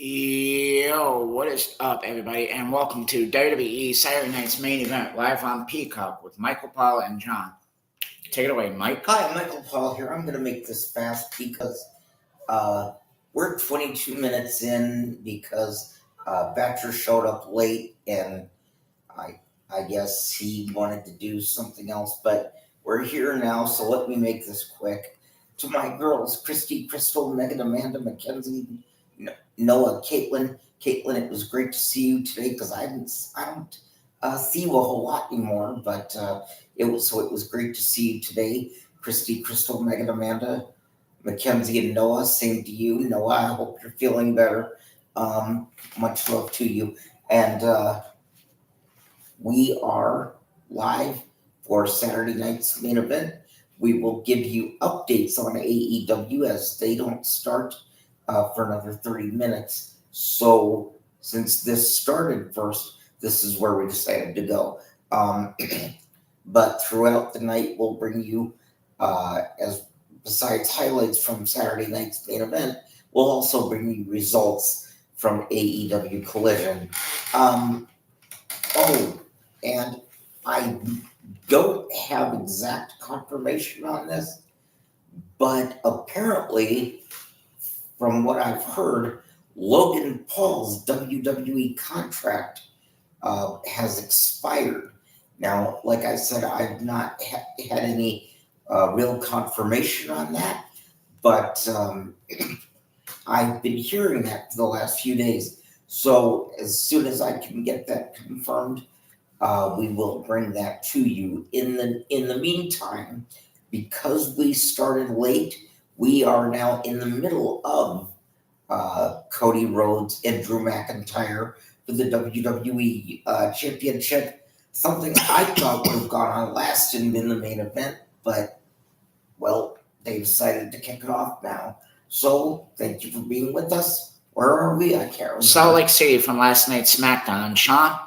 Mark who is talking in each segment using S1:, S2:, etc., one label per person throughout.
S1: Yo, what is up, everybody, and welcome to WWE Saturday Night's Main Event live on Peacock with Michael Paul and John. Take it away, Mike.
S2: Hi, Michael Paul here. I'm going to make this fast because we're 22 minutes in because Batcher showed up late and I guess he wanted to do something else, but we're here now, so let me make this quick. To my girls, Christy, Crystal, Megan, Amanda, Mackenzie, Noah, Caitlin, it was great to see you today because I don't see you a whole lot anymore, but it was great to see you today. Christy, Crystal, Megan, Amanda, Mackenzie, and Noah. Same to you, Noah. I hope you're feeling better. Much love to you, and we are live for Saturday night's main event. We will give you updates on AEW as they don't start for another 30 minutes. So since this started first, this is where we decided to go. But throughout the night, we'll bring you, as besides highlights from Saturday night's main event, we'll also bring you results from AEW Collision. And I don't have exact confirmation on this, but apparently, from what I've heard, Logan Paul's WWE contract has expired. Now, like I said, I've not had any real confirmation on that, but I've been hearing that for the last few days. So as soon as I can get that confirmed, we will bring that to you. In the meantime, because we started late, we are now in the middle of Cody Rhodes and Drew McIntyre for the WWE Championship. Something I thought would have gone on last and been the main event, but, well, they decided to kick it off now. So, thank you for being with us. Where are we? I can't remember.
S1: Salt Lake City from last night's SmackDown. Sean?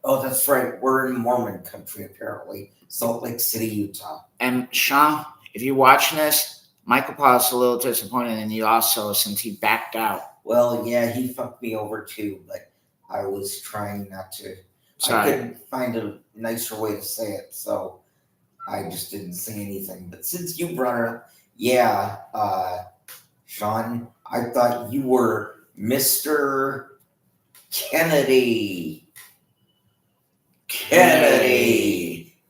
S2: Oh, that's right. We're in Mormon country, apparently. Salt Lake City, Utah.
S1: And Sean, if you're watching this, Michael Paul's a little disappointed in you also since he backed out.
S2: Well, yeah, he fucked me over too, but I was trying not to.
S1: Sorry.
S2: I couldn't find a nicer way to say it, so I just didn't say anything. But since you brought it up, yeah, Sean, I thought you were Mr. Kennedy,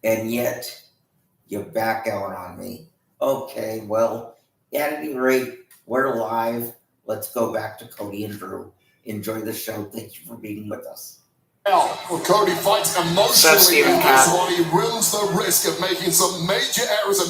S2: and yet you back out on me. Okay, well, at any rate, we're live. Let's go back to Cody and Drew. Enjoy the show. Thank you for being with us.
S3: Well, Cody fights emotionally in this one. He runs the risk of making some major errors,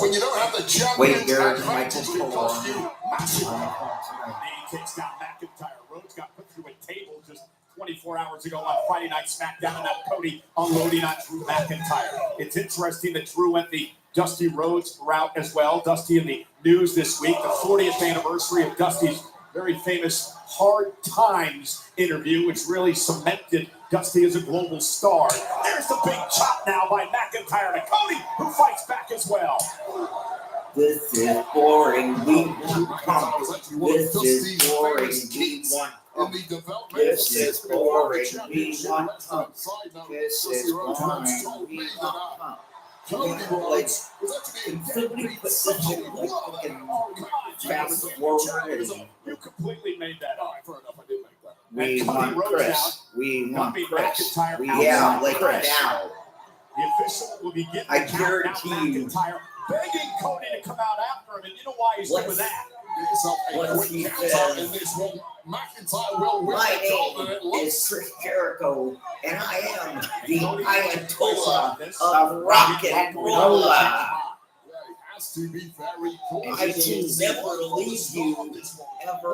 S3: when you don't have the champion's advantage to cost you massive. He takes down McIntyre. Rhodes got put through a table just 24 hours ago on Friday Night SmackDown, and now Cody unloading on Drew McIntyre. It's interesting that Drew went the Dusty Rhodes route as well. Dusty in the news this week, the 40th anniversary of Dusty's very famous Hard Times interview, which really cemented Dusty as a global star. There's the big chop now by McIntyre to Cody, who fights back as well.
S2: This is boring. We want pump. This is boring. We want pump. This is boring. We want pump. This is boring. We want pump. Cody Rhodes completely put this in fast forward.
S3: You completely made that up. Fair enough, I did make that.
S1: We want Chris. We want Chris.
S2: Yeah, like now.
S3: The official will be getting
S2: I guarantee you.
S3: McIntyre begging Cody to come out after him, and you know why he's doing that.
S2: Once he says, my name is Chris Jericho, and I am the Ayatollah of rock and roll. I will never leave you ever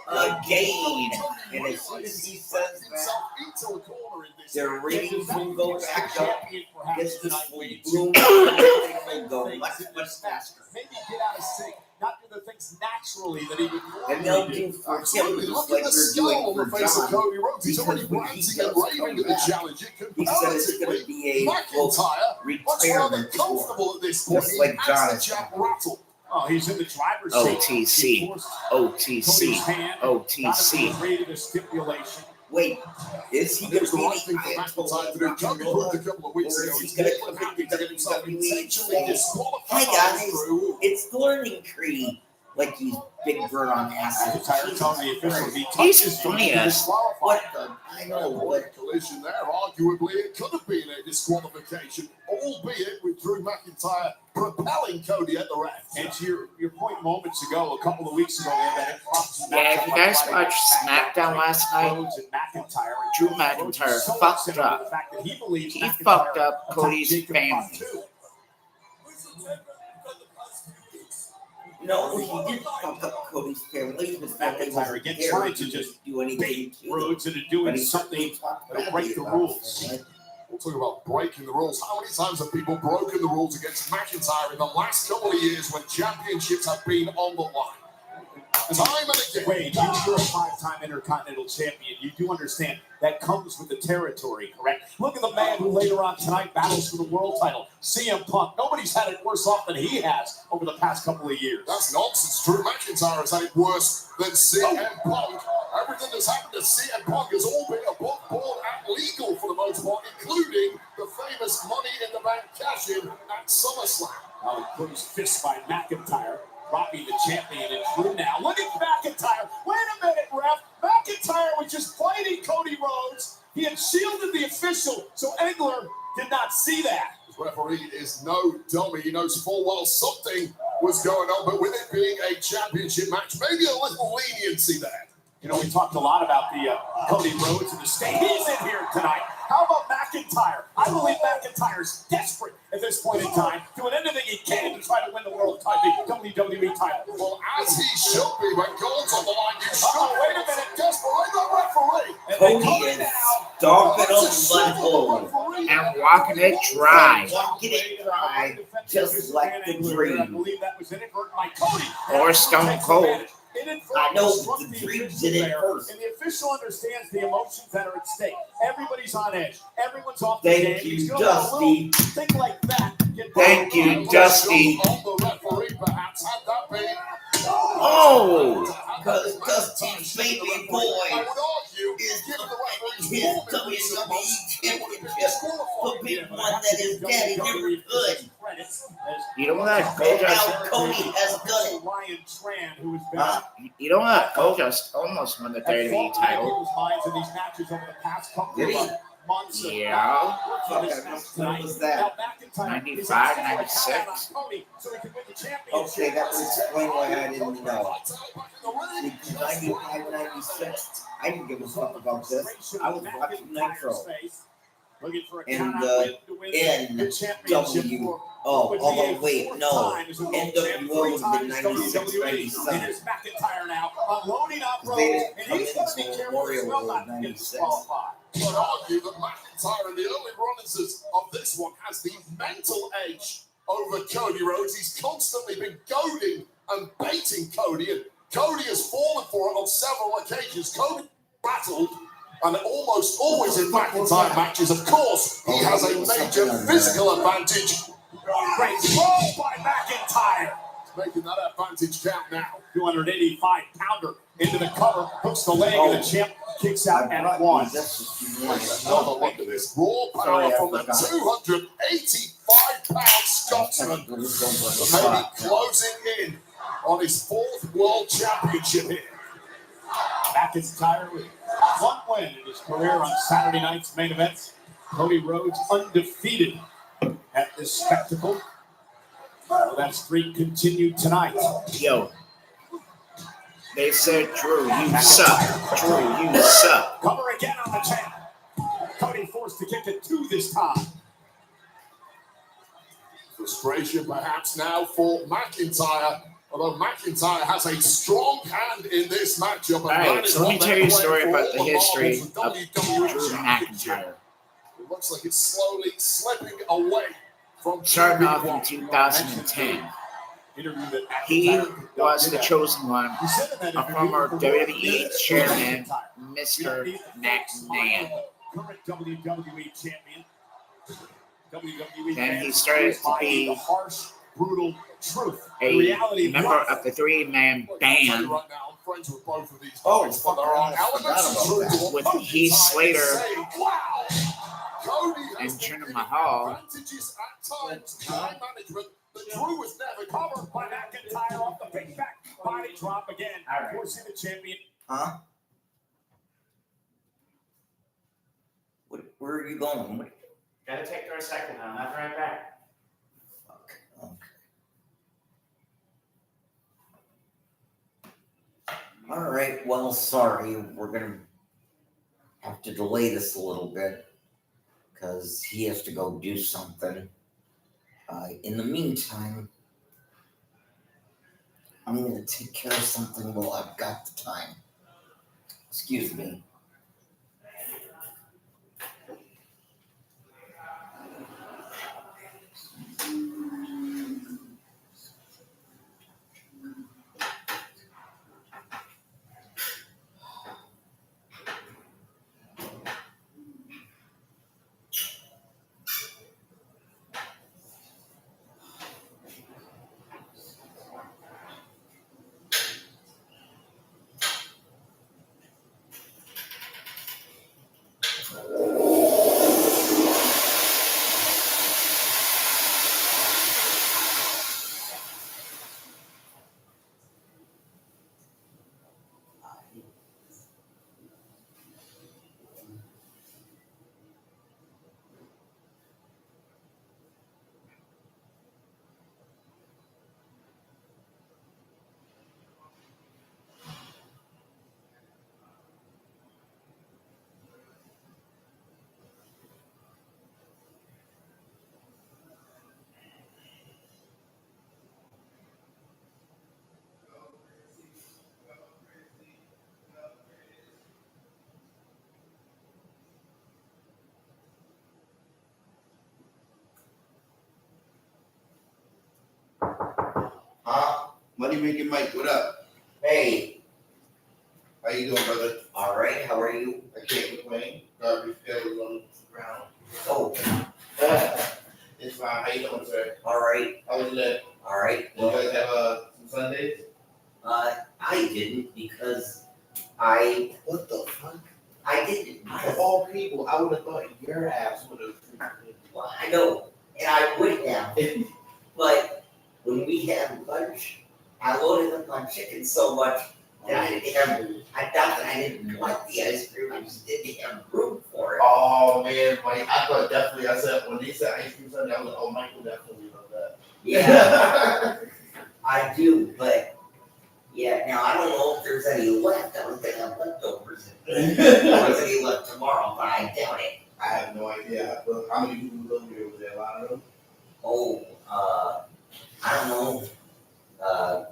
S2: again. And as soon as he says that, their ratings will go back up. Business will bloom. Everything will go much, much faster.
S3: Maybe get out of sync, not do the things naturally that he would
S2: and they'll do for him just like they're doing for John. Because when he does come back, he says it's going to be a retirement tour, just like John is.
S4: Oh, he's in the driver's seat.
S1: OTC. OTC. OTC.
S4: Rated a stipulation.
S2: Wait, is he
S3: It
S2: going
S3: was
S2: to
S3: the
S2: be
S3: right thing for McIntyre to do. Cody proved a couple of weeks
S2: or
S3: ago
S2: is he
S3: he's
S2: gonna
S3: more than
S2: come
S3: happy
S2: into
S3: to get himself
S2: WWE
S3: intentionally
S2: and say,
S3: disqualified.
S2: "Hey guys, it's the learning tree." Like he's Big Bird on acid.
S4: McIntyre telling the official he
S1: He's
S4: touches
S1: funny
S4: him,
S1: as-
S4: disqualified.
S2: What the? I know, but
S3: Collision there. Arguably, it could have been a disqualification, albeit with Drew McIntyre propelling Cody at the ref.
S4: And to your point moments ago, a couple of weeks ago, they had that
S1: Yeah, if you guys watched SmackDown last night,
S4: Rhodes and McIntyre.
S1: Drew McIntyre fucked up.
S4: The fact that he believes
S1: He
S4: McIntyre
S1: fucked up
S4: attacked
S1: Cody's
S4: Jacob
S1: family.
S4: Fatu.
S2: no, he did fuck up Cody's family. His family
S4: McIntyre
S2: wasn't
S4: again
S2: there
S4: trying
S2: to
S4: to just
S2: do anything
S4: bait
S2: to
S4: Rhodes into
S2: But
S4: doing
S2: he
S4: something
S2: talked
S4: that'll
S2: badly
S4: break the
S2: about
S4: rules.
S2: it, right?
S3: We'll talk about breaking the rules. How many times have people broken the rules against McIntyre in the last couple of years when championships have been on the line? Time and again.
S4: Wade, you're a five-time Intercontinental Champion. You do understand that comes with the territory, correct? Look at the man who later on tonight battles for the world title, CM Punk. Nobody's had it worse off than he has over the past couple of years.
S3: That's nonsense. Drew McIntyre has had it worse than CM Punk. Everything that's happened to CM Punk has all been above board and legal for the most part, including the famous Money in the Bank cash-in at SummerSlam.
S4: Now he put his fist by McIntyre, dropping the champion and Drew now. Look at McIntyre. Wait a minute, ref. McIntyre was just fighting Cody Rhodes. He had shielded the official, so Engler did not see that.
S3: The referee is no dummy. He knows full well something was going on, but with it being a championship match, maybe a little leniency there.
S4: You know, we talked a lot about the Cody Rhodes and the state. He's in here tonight. How about McIntyre? I believe McIntyre's desperate at this point in time, doing anything he can to try to win the world title, WWE title.
S3: Well, as he should be when gold's on the line. You should
S4: wait a minute.
S3: Desperate the referee.
S4: And then
S2: Cody
S4: Cody
S2: is
S4: now.
S2: stomping up butthole.
S1: And walking it dry.
S2: Walking it dry, just like the
S4: I
S2: Dream.
S4: believe that was inadvertent by Cody.
S1: Or Stone Cold.
S2: I know, but the Dream did it first.
S4: And the official understands the emotions that are at stake. Everybody's on edge. Everyone's off the
S2: Thank
S4: game.
S2: you,
S4: He's gonna let a
S2: Dusty.
S4: little thing like that get
S1: Thank you, Dusty.
S3: On the referee, perhaps had that been.
S1: Oh!
S2: Because Dusty's baby boy
S3: I would argue,
S2: is
S3: given the referee's
S2: his WWE championship for being one that his daddy never could.
S1: You don't want to
S2: And
S1: Goldust.
S2: now Cody has done it.
S4: Ryan Tran, who has been
S1: You don't want to Goldust almost won the WWE title.
S4: people's minds in these matches over the past couple
S2: Did he?
S4: of months.
S1: Yeah.
S2: Fuck, when was that?
S1: 95, 96.
S2: Okay, that would explain why I didn't know. Because 95, 96, I didn't give a fuck about this. I was watching Nitro. And NW. Oh, although, wait, no. NWO was in 96, 97.
S4: Here's McIntyre now, unloading up Rhodes,
S2: They didn't
S4: and
S2: come
S4: he's
S2: in
S4: going to be
S2: until
S4: careful as
S2: Memorial
S4: well
S2: Day
S4: not to get
S2: 96.
S4: disqualified.
S3: I would argue that McIntyre in the early runners of this one has the mental edge over Cody Rhodes. He's constantly been goading and baiting Cody, and Cody has fallen for it on several occasions. Cody battled, and almost always in McIntyre matches, of course, he has a major physical advantage.
S4: Great throw by McIntyre.
S3: Making that advantage count now.
S4: 285-pounder into the cover, hooks the leg, and the champ kicks out at one.
S3: Another look at this raw power from the 285-pound Scotsman. Maybe closing in on his fourth world championship here.
S4: McIntyre with one win in his career on Saturday night's main events. Cody Rhodes undefeated at this spectacle. Will that streak continue tonight?
S1: Yo. They said, Drew, you suck. Drew, you suck.
S4: Cover again on the champ. Cody forced to kick it two this time.
S3: Frustration perhaps now for McIntyre. Although McIntyre has a strong hand in this matchup.
S1: All right, so let me tell you a story about the history of Drew McIntyre.
S3: It looks like it's slowly slipping away from
S1: Starting off in 2010, he was the chosen one, a former WWE chairman, Mr. McMahon.
S4: Current WWE champion. WWE
S1: Then he started to be
S4: brutal truth. The
S1: A
S4: reality
S1: member of the three-man band
S3: Right now, I'm friends with both of these
S2: Oh,
S3: guys, but there are
S2: fuck, I
S3: elements of
S2: forgot about
S3: truth to
S1: with
S3: what
S1: Heath
S3: Cody
S1: Slater
S3: is saying. Wow! Cody has
S1: and
S3: been
S1: Jinder
S3: given
S1: Mahal.
S3: advantages at times, time management that Drew was never
S4: Covered by McIntyre off the big back body drop again.
S1: All right.
S4: Forcing the champion.
S2: Huh? Where are you going?
S1: Gotta take her a second now. I'll be right back.
S2: Fuck. Okay. All right. Well, sorry. We're gonna have to delay this a little bit because he has to go do something. In the meantime, I'm gonna take care of something while I've got the time. Excuse me.
S5: Money making Mike, what up?
S2: Hey.
S5: How you doing, brother?
S2: All right. How are you?
S5: I can't complain. Garbage pail is on the ground.
S2: Oh.
S5: It's fine. How you doing, sir?
S2: All right.
S5: How was it?
S2: All right.
S5: Did you guys have some Sundays?
S2: I didn't because I
S5: What the fuck?
S2: I didn't
S5: Out
S2: because
S5: of all people, I would have thought your ass would have.
S2: well, I know, and I would have, but when we had lunch, I loaded up on chicken so much that I didn't have. I thought that I didn't want the ice cream. I just didn't have room for it.
S5: Oh man, Mike, I thought definitely. I said when they said ice cream Sunday, I was like, oh, Mike will definitely love that.
S2: Yeah, I do, but yeah. Now I don't know if there's any left. I was gonna have leftovers. If there's any left tomorrow, but I doubt it.
S5: I have no idea. But how many people live here? Was there a lot of them?
S2: Oh, I don't know.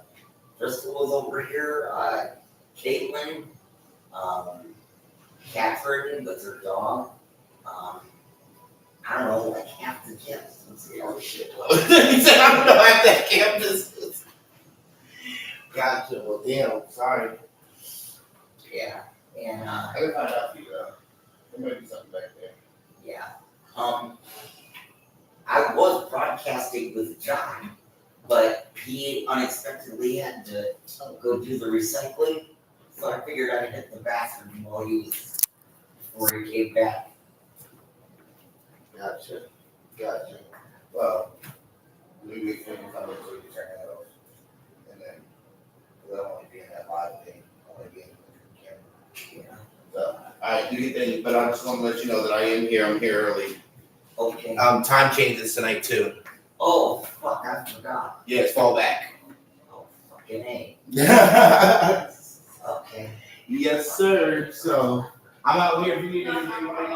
S2: Crystal was over here. Caitlin, Catherine with her dog. I don't know, like half the campus.
S5: Oh shit! He said I don't know half that campus. Gotcha. Well, damn. Sorry.
S2: Yeah, and
S5: I gotta find out for you. There might be something back there.
S2: yeah. I was broadcasting with John, but he unexpectedly had to go do the recycling, so I figured I'd hit the bathroom while before he came back.
S5: Gotcha. Well, we wait for him to come in so we can turn that off. And then, because I don't want to be in that live thing. I want to be in the camera.
S2: Yeah.
S5: So, alright, do your thing, but I just want to let you know that I am here. I'm here early.
S2: Okay.
S5: Time changes tonight too.
S2: Oh, fuck, I forgot.
S5: Yes, fall back.
S2: Oh, fucking A.
S5: Yes,
S2: Okay.
S5: sir. So, I'm out here if you need anything. Mike.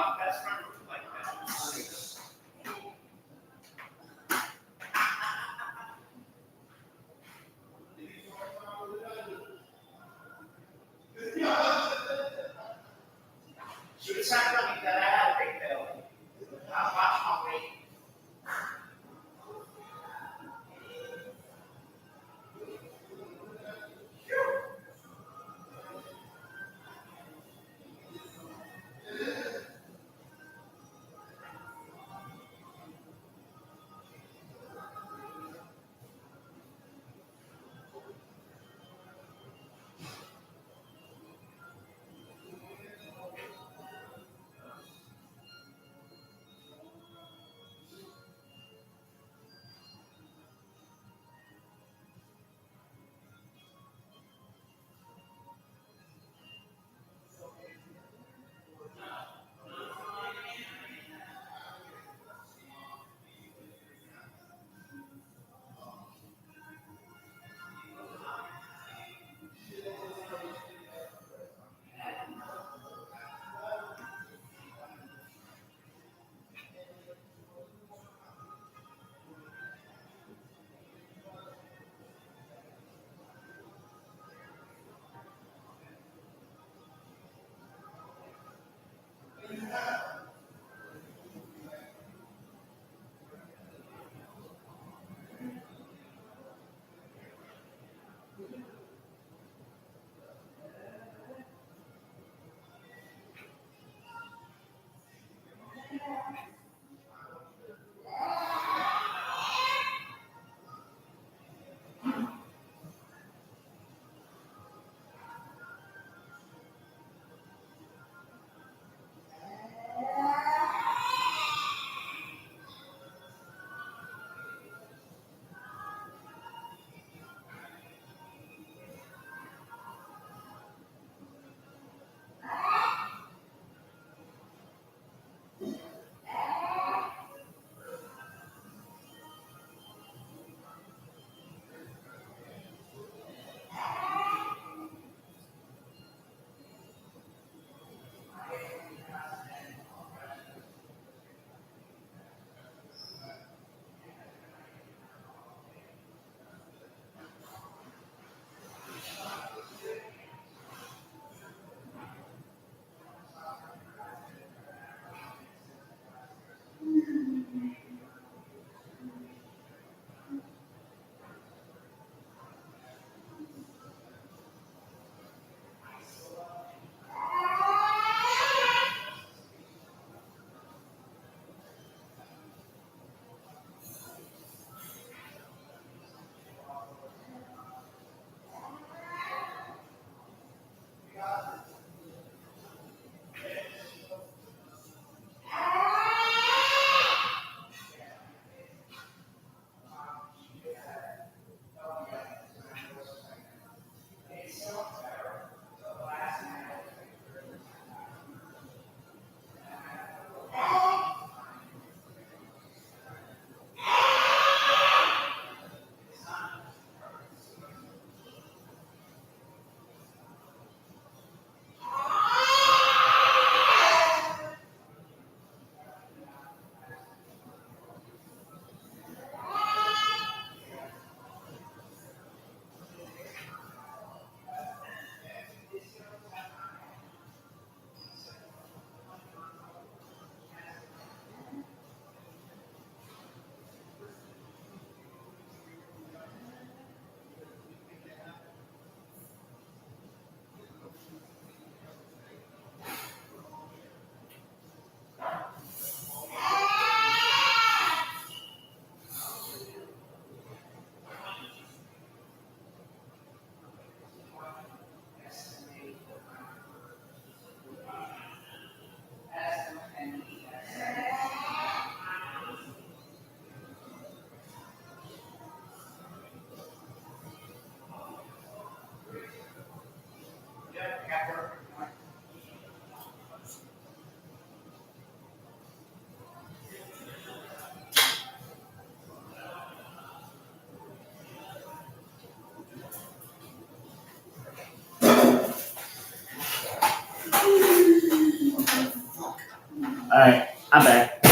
S1: All right, I'm back.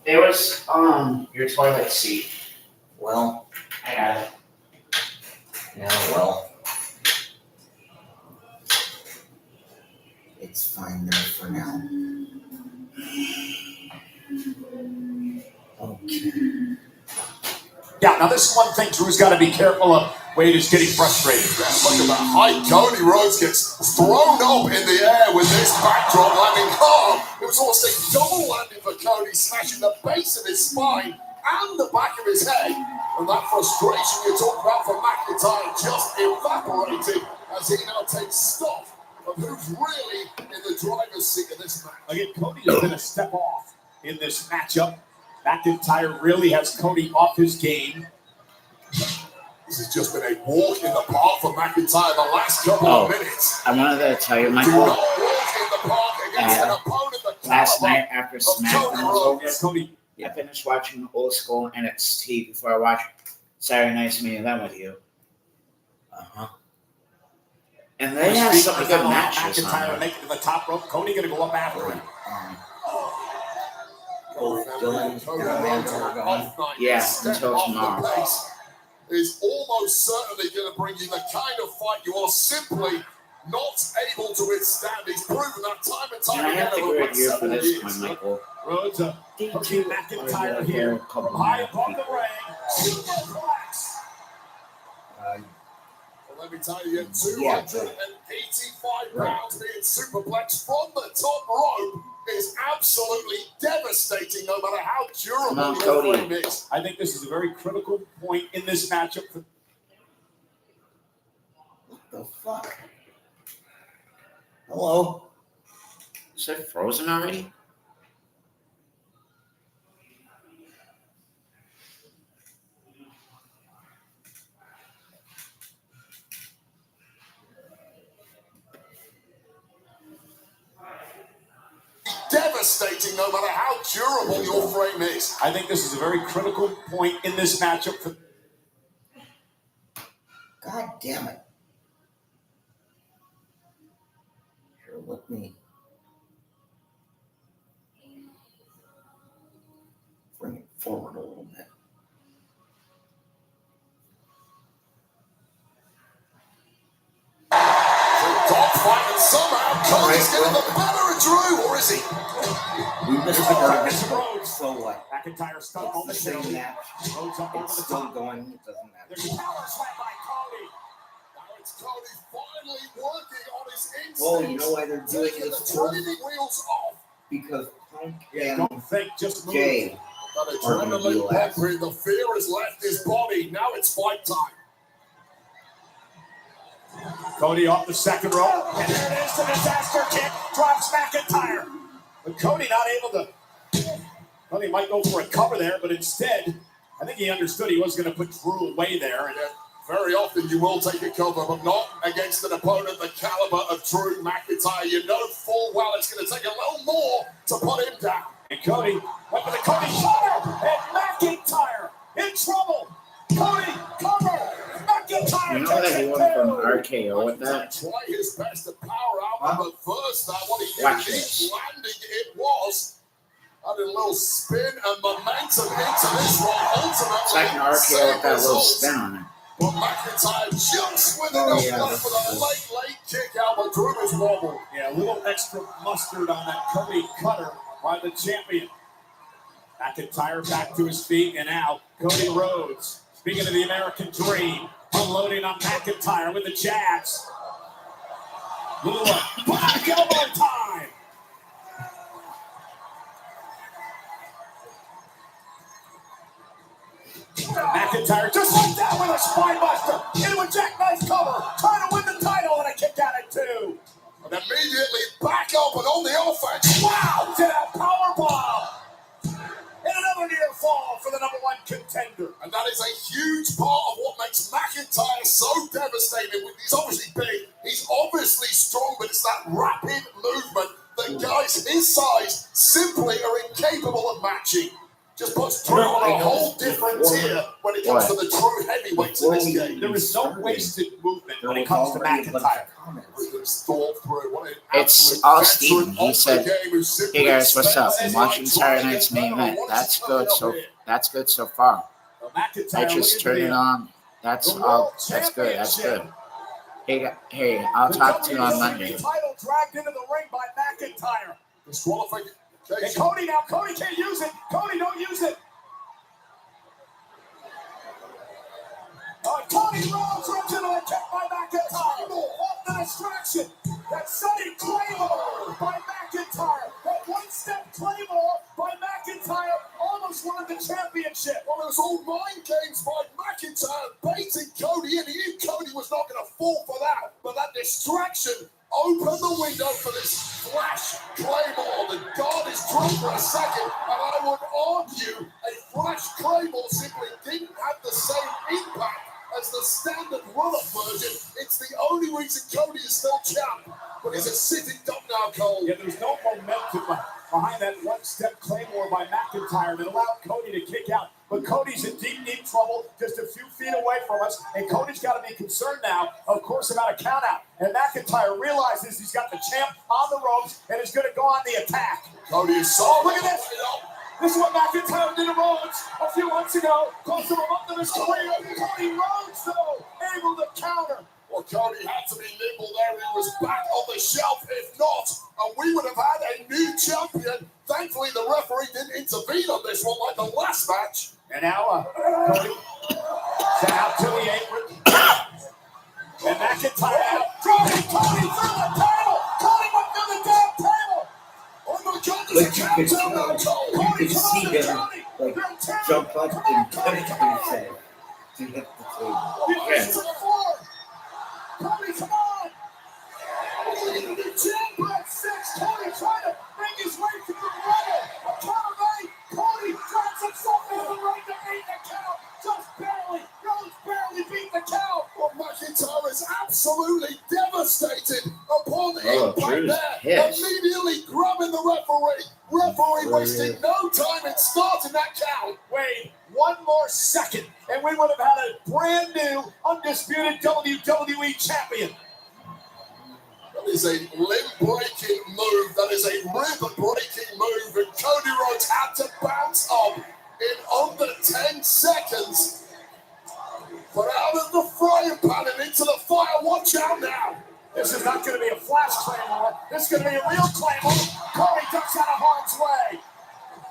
S1: It was your toilet seat.
S2: Well,
S1: I got it.
S2: yeah, well. It's fine there for now. Okay.
S4: Yeah, now this is one thing Drew's got to be careful of. Wade is getting frustrated.
S3: Look at that height. Cody Rhodes gets thrown up in the air with this backdrop landing hard. It was almost a double landing for Cody, smashing the base of his spine and the back of his head. And that frustration you talk about for McIntyre just evaporated as he now takes stock of who's really in the driver's seat of this match.
S4: Again, Cody has been a step off in this matchup. McIntyre really has Cody off his game.
S3: This has just been a walk in the park for McIntyre the last couple of minutes.
S1: I wanted to tell you,
S3: Do
S1: Michael,
S3: not walk in the park against an opponent that
S1: last
S3: caliber
S1: night after
S3: of
S1: SmackDown
S3: Cody
S1: was over,
S3: Rhodes.
S4: Cody,
S1: I finished watching Old School NXT before I watched Saturday Night's Main Event with you. And they had some good matches on
S4: McIntyre
S1: there.
S4: make it to the top rope. Cody going to go up after him.
S2: Both Dylan and Amanda are gone.
S1: Yeah, until tomorrow.
S3: Is almost certainly going to bring you the kind of fight you are simply not able to withstand. He's proven that time and
S1: And
S3: time
S1: I
S3: again
S1: have to
S3: over
S1: agree with you for
S3: 7
S1: this
S3: years.
S1: one, Michael.
S4: Rhodes pushing McIntyre here from high above the ring. Superplex.
S2: Uh,
S3: Well, let me tell you,
S2: Yeah,
S3: 285 pounds being superplexed from the top rope is absolutely devastating, no matter how durable
S1: Come on,
S3: your
S1: Cody.
S3: frame is.
S4: I think this is a very critical point in this matchup.
S2: what the fuck? Hello?
S1: Is it frozen already?
S3: Devastating, no matter how durable your frame is.
S4: I think this is a very critical point in this matchup.
S2: God damn it. Here, let me bring it forward a little bit.
S3: Dogfight, and somehow Cody's getting the better of Drew, or is he?
S2: We missed the target, so what?
S4: McIntyre stuck
S2: It's
S4: on
S2: the
S4: the
S2: same
S4: shoulder.
S2: match.
S4: Rhodes up over
S2: It's
S4: the
S2: still
S4: top.
S2: going. It doesn't matter.
S4: There's a power slam by Cody.
S3: Now it's Cody finally working on his instincts.
S2: Oh, you know why they're doing
S3: Taking the
S2: this too?
S3: training wheels off.
S2: Because Punk
S4: Yeah,
S2: and
S4: don't think, just move.
S2: Jay
S3: That
S2: are going to be
S3: adrenaline
S2: last.
S3: pumping, the fear has left his body. Now it's fight time.
S4: Cody off the second rope. And there it is, the disaster kick. Drops McIntyre. But Cody not able to. Cody might go for a cover there, but instead, I think he understood he wasn't going to put Drew away there. And
S3: Very often you will take a cover, but not against an opponent the caliber of Drew McIntyre. You know full well it's going to take a little more to put him down.
S4: And Cody went for the Cody shoulder. And McIntyre in trouble. Cody cover. McIntyre.
S1: You know that he went from RKO with
S3: McIntyre
S1: that?
S3: try his best to power out, but first what a
S1: Watch
S3: unique
S1: this.
S3: landing it was. Added a little spin and momentum into this one. Ultimately,
S1: Second RKO with
S3: same
S1: that little
S3: result.
S1: spin on it.
S3: But McIntyre just with
S2: Oh,
S3: enough
S2: yeah,
S3: left
S2: that's
S3: for the late kick out, but Drew is wobbled.
S4: Yeah, a little extra mustard on that Cody cutter by the champion. McIntyre back to his feet, and now Cody Rhodes, speaking of the American dream, unloading on McIntyre with the jabs. Little black elbow time. McIntyre just like that with a spine buster into a jackknife cover, trying to win the title, and a kick out at 2.
S3: And immediately back up and on the offense.
S4: Wow, to that power bomb. And another near fall for the number 1 contender.
S3: And that is a huge part of what makes McIntyre so devastating. He's obviously big, he's obviously strong, but it's that rapid movement that guys his size simply are incapable of matching. Just puts Drew on a whole different tier when it comes to the true heavyweights in this game.
S4: There is no wasted movement when it comes to McIntyre.
S3: It's thought through. What an
S1: It's
S3: absolute
S1: all
S3: veteran
S1: Steven. He
S3: of
S1: said,
S3: the game who simply
S1: "Hey guys, what's up?
S3: spends
S1: I'm
S3: his
S1: watching
S3: life
S1: Saturday
S3: trying
S1: night's
S3: to
S1: main
S3: get better.
S1: event.
S3: What's
S1: That's
S3: coming
S1: good.
S3: up
S1: So
S3: here?
S1: that's good so far.
S4: Well, McIntyre
S1: I just turned it on. That's all. That's good. That's good. Hey, I'll talk to you on Monday."
S4: Title dragged into the ring by McIntyre.
S3: Disqualification.
S4: And Cody now. Cody can't use it. Cody, don't use it. Cody Rhodes runs into a kick by McIntyre. Off the distraction. That sunny Claymore by McIntyre. That one-step Claymore by McIntyre almost won the championship.
S3: Well, it was all mind games by McIntyre baiting Cody, and he knew Cody was not going to fall for that. But that distraction opened the window for this flash Claymore. The guard is dropped for a second, and I would argue a flash Claymore simply didn't have the same impact as the standard run-up version. It's the only reason Cody is still champ. But he's a sitting duck now, Cole.
S4: Yeah, there's no momentum behind that one-step Claymore by McIntyre that allowed Cody to kick out. But Cody's in deep, deep trouble, just a few feet away from us. And Cody's got to be concerned now, of course, about a count-out. And McIntyre realizes he's got the champ on the ropes and is going to go on the attack.
S3: Cody is so...
S4: Oh, look at this. This is what McIntyre did to Rhodes a few months ago. Cost him a month of his career. Cody Rhodes, though, able to counter.
S3: Well, Cody had to be nimble there. He was back on the shelf. If not, and we would have had a new champion. Thankfully, the referee didn't intervene on this one like the last match.
S4: And now Cody sent out to the apron. And McIntyre out. Cody through the table. Cody went through the damn table. Oh my God,
S2: But you could see him like jump up and put it inside to hit the table.
S4: Yes. To the floor. Cody, come on. The champ at 6. Cody trying to make his way to the ladder. A count of 8. Cody drops himself into the ring to 8 the count. Just barely. Rhodes barely beat the count.
S3: Well, McIntyre is absolutely devastated upon
S1: Oh,
S3: impact
S1: Drew's
S3: there.
S1: pissed.
S3: Immediately grabbing the referee. Referee wasting no time in starting that count.
S4: Wait 1 more second, and we would have had a brand new, undisputed WWE champion.
S3: That is a limb-breaking move. That is a rib-breaking move. And Cody Rhodes had to bounce up in under 10 seconds. But out of the frying pan and into the fire. Watch out now.
S4: This is not going to be a flash claymore. This is going to be a real claymore. Cody ducks out of harm's way.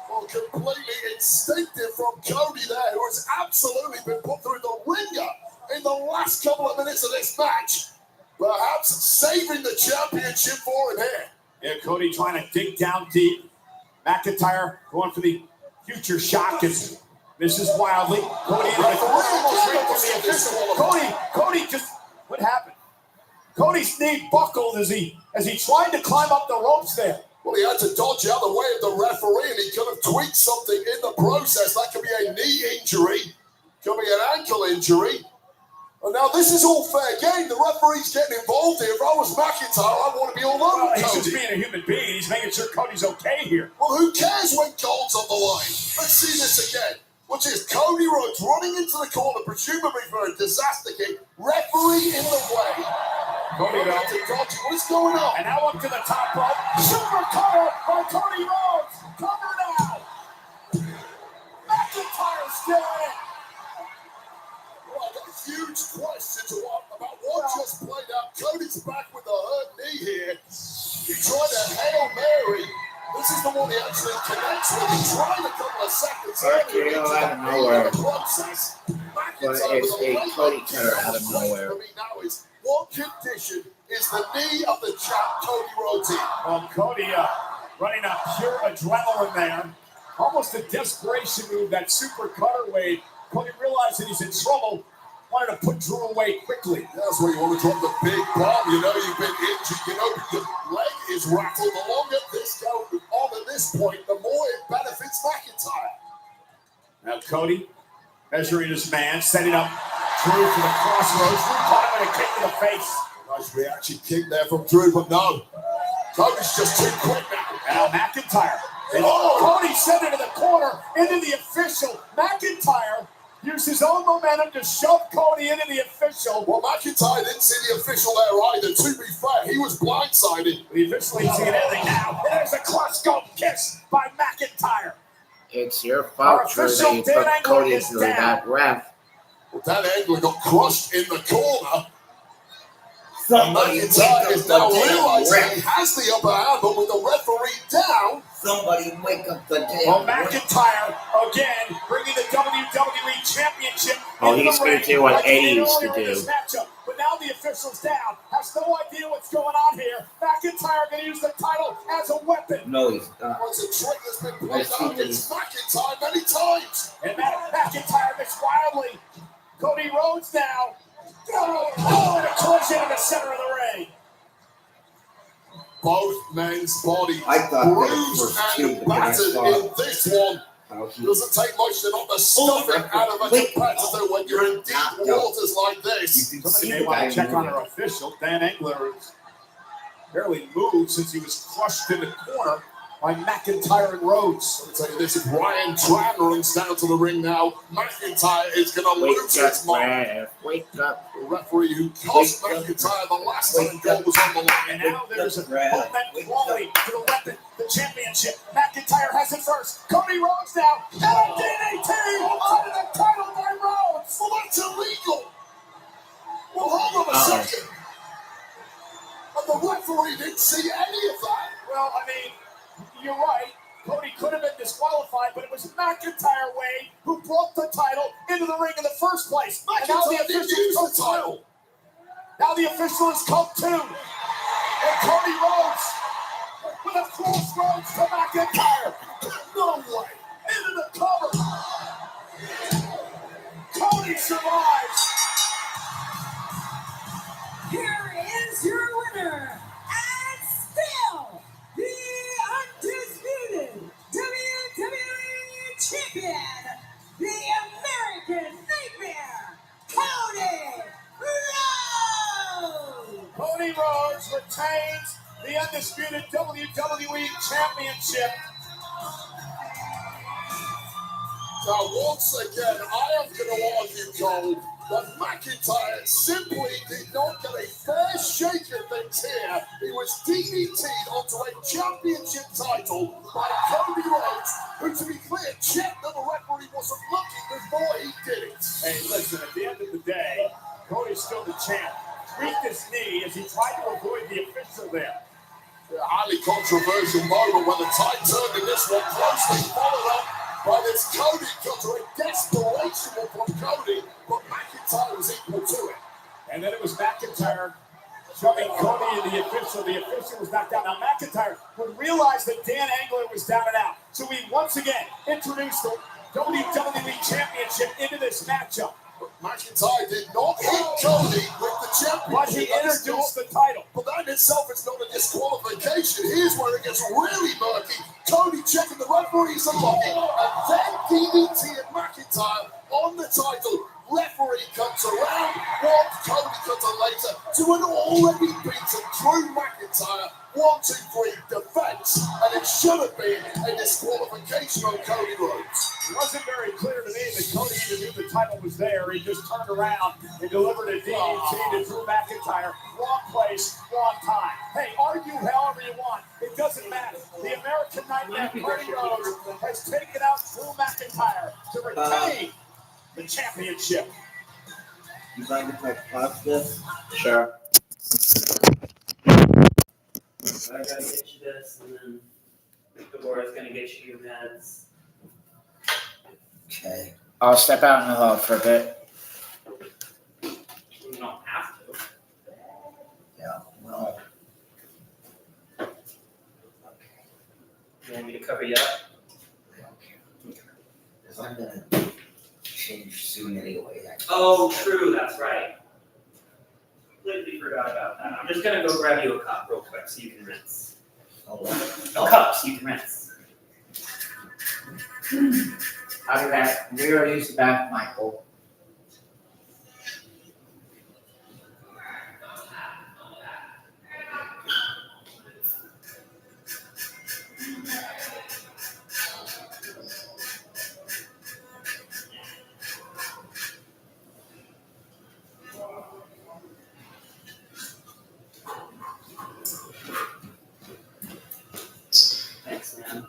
S3: Well, completely instinctive from Cody there, who has absolutely been put through the ringer in the last couple of minutes of this match. Perhaps saving the championship for him here.
S4: Yeah, Cody trying to dig down deep. McIntyre going for the future shock as misses wildly. Cody almost right from the official. Cody just, what happened? Cody's knee buckled as he tried to climb up the ropes there.
S3: Well, he had to dodge out the way of the referee, and he could have tweaked something in the process. That could be a knee injury, could be an ankle injury. And now this is all fair game. The referee's getting involved here. If I was McIntyre, I'd want to be all over
S4: He's
S3: Cody.
S4: just being a human being. He's making sure Cody's okay here.
S3: Well, who cares when Cole's on the line? Let's see this again. Which is Cody Rhodes running into the corner, presumably for a disaster kick. Referee in the way.
S4: Cody
S3: Had to dodge it. What is going on?
S4: And now up to the top rope. Super cutter by Cody Rhodes. Cover now. McIntyre still in it.
S3: Well, I've got huge questions about what just played out. Cody's back with a hurt knee here. He tried a Hail Mary. This is the one he actually connects with. He tried a couple of seconds earlier.
S1: Came out of nowhere. But it's a Cody cutter out of nowhere.
S3: For me now is, what condition is the knee of the champ Cody Rhodes in?
S4: Well, Cody running on pure adrenaline there. Almost a desperation move, that super cutter Wade. Cody realized that he's in trouble. Wanted to put Drew away quickly.
S3: That's where you want to drop the big bomb. You know you've been injured. You know your leg is rattled. The longer this goes on at this point, the more it benefits McIntyre.
S4: Now Cody measuring his man, setting up Drew for the crossroads. Drew caught him with a kick to the face.
S3: Nice reaction kick there from Drew, but no. Cody's just too quick now.
S4: Now McIntyre. Cody sent it to the corner, into the official. McIntyre used his own momentum to shove Cody into the official.
S3: Well, McIntyre didn't see the official there either. To be fair, he was blindsided.
S4: The official ain't seeing anything now. And there's a clutch scope kiss by McIntyre.
S1: It's your
S4: Our
S1: fault, Drew,
S4: official
S1: that you
S4: Dan
S1: put
S4: Engler
S1: Cody
S4: is
S1: through
S4: down.
S1: that ref.
S3: Well, Dan Engler got crushed in the corner.
S2: Somebody
S3: McIntyre is now realizing he
S2: ref.
S3: has the upper hand, but with the referee down,
S2: Somebody wake up the
S4: Well,
S2: damn ref.
S4: McIntyre, again, bringing the WWE Championship
S1: Oh,
S4: into
S1: he's
S4: the
S1: gonna
S4: ring
S1: do what
S4: like he
S1: Eddie
S4: did
S1: used to
S4: earlier in
S1: do.
S4: this matchup. But now the official's down, has no idea what's going on here. McIntyre going to use the title as a weapon.
S2: No, he's not.
S3: well, it's a trick that's been played
S2: Yes, he
S3: out
S2: did.
S3: against McIntyre many times.
S4: And McIntyre missed wildly. Cody Rhodes now. Oh, and a collision in the center of the ring.
S3: Both men's bodies
S2: I thought that
S3: bruised
S2: was two,
S3: and
S2: but then I
S3: battered
S2: saw
S3: in this one.
S2: how he
S3: Doesn't take much to knock the stuffing out of a
S2: Wait.
S3: competitor when you're in deep
S2: No.
S3: waters like this.
S2: You can
S4: Somebody
S2: see
S4: may
S2: the
S4: want
S2: guy
S4: to check on
S2: moving.
S4: our official. Dan Engler has barely moved since he was crushed in the corner by McIntyre and Rhodes.
S3: I'll tell you this, if Ryan Tran runs down to the ring now, McIntyre is going to
S1: Wake
S3: lose
S1: up,
S3: his mind.
S1: ref. Wake up.
S3: The referee who cost
S2: Wake up.
S3: McIntyre the last
S2: Wake
S3: time goal was on the line.
S4: And now there's a
S2: Brad,
S4: movement
S2: wake
S4: quality to the weapon, the championship. McIntyre has it first. Cody Rhodes now. And a DDT onto the title by Rhodes.
S3: Well, that's illegal. Well, hold on a
S1: Uh-oh.
S3: second. And the referee didn't see any of that.
S4: Well, I mean, you're right. Cody could have been disqualified, but it was McIntyre, Wade, who brought the title into the ring in the first place. And now the official has come too. Now the official has come too. And Cody Rhodes with a crossroads to McIntyre. No way. Into the cover. Cody survives.
S6: Here is your winner, and still the undisputed WWE Champion, the American Nightmare, Cody Rhodes!
S4: Cody Rhodes retains the undisputed WWE Championship.
S3: Now, once again, I am going to argue, Cole, that McIntyre simply did not get a fair shake of things here. He was DDT'd onto a championship title by Cody Rhodes, who, to be clear, checked that the referee wasn't looking before he did it.
S4: Hey, listen, at the end of the day, Cody's still the champ. Tweaked his knee as he tried to avoid the official there.
S3: A highly controversial moment when the tide turned in this one, closely followed up by this Cody cutter, a desperation from Cody, but McIntyre was equal to it.
S4: And then it was McIntyre shoving Cody and the official. The official was knocked out. Now McIntyre would realize that Dan Angler was down and out. So he once again introduced the WWE Championship into this matchup.
S3: But McIntyre did not hit Cody with the championship.
S4: But he introduced the title.
S3: But that in itself is not a disqualification. Here's where it gets really murky. Cody checking the referee's unlocking, and then DDT and McIntyre on the title. Referee comes around, one Cody cutter later to an already beaten Drew McIntyre. 1, 2, 3 defense, and it should have been a disqualification on Cody Rhodes.
S4: It wasn't very clear to me that Cody even knew the title was there. He just turned around and delivered a DDT to Drew McIntyre. Wrong place, wrong time. Hey, argue however you want. It doesn't matter. The American Nightmare, Cody Rhodes, has taken out Drew McIntyre to retain the championship.
S2: You mind if I pause this?
S1: Sure.
S7: I gotta get you this, and then Deborah's gonna get you your meds.
S2: Okay.
S1: I'll step out in the hall for a bit.
S7: You don't have to.
S2: Yeah, well.
S7: You want me to cover you up?
S2: I don't care. Because I'm going to change soon anyway.
S7: Oh, true, that's right. Completely forgot about that. I'm just gonna go grab you a cup real quick so you can rinse.
S2: Oh,
S7: A cup so you can rinse.
S1: I'll be back. We already used the bath, Michael.
S7: Thanks, man.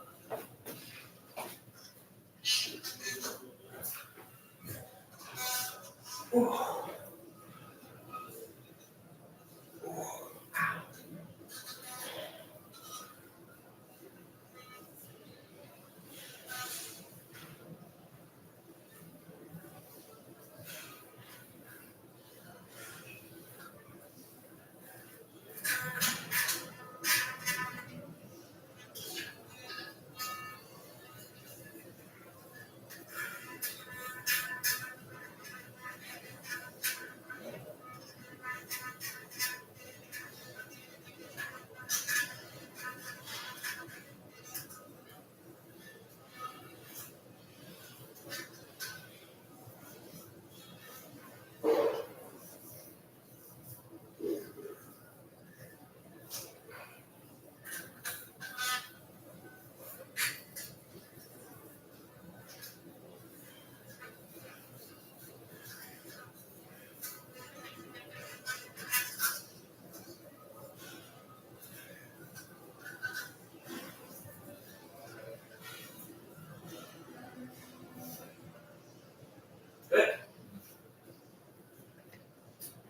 S7: Good.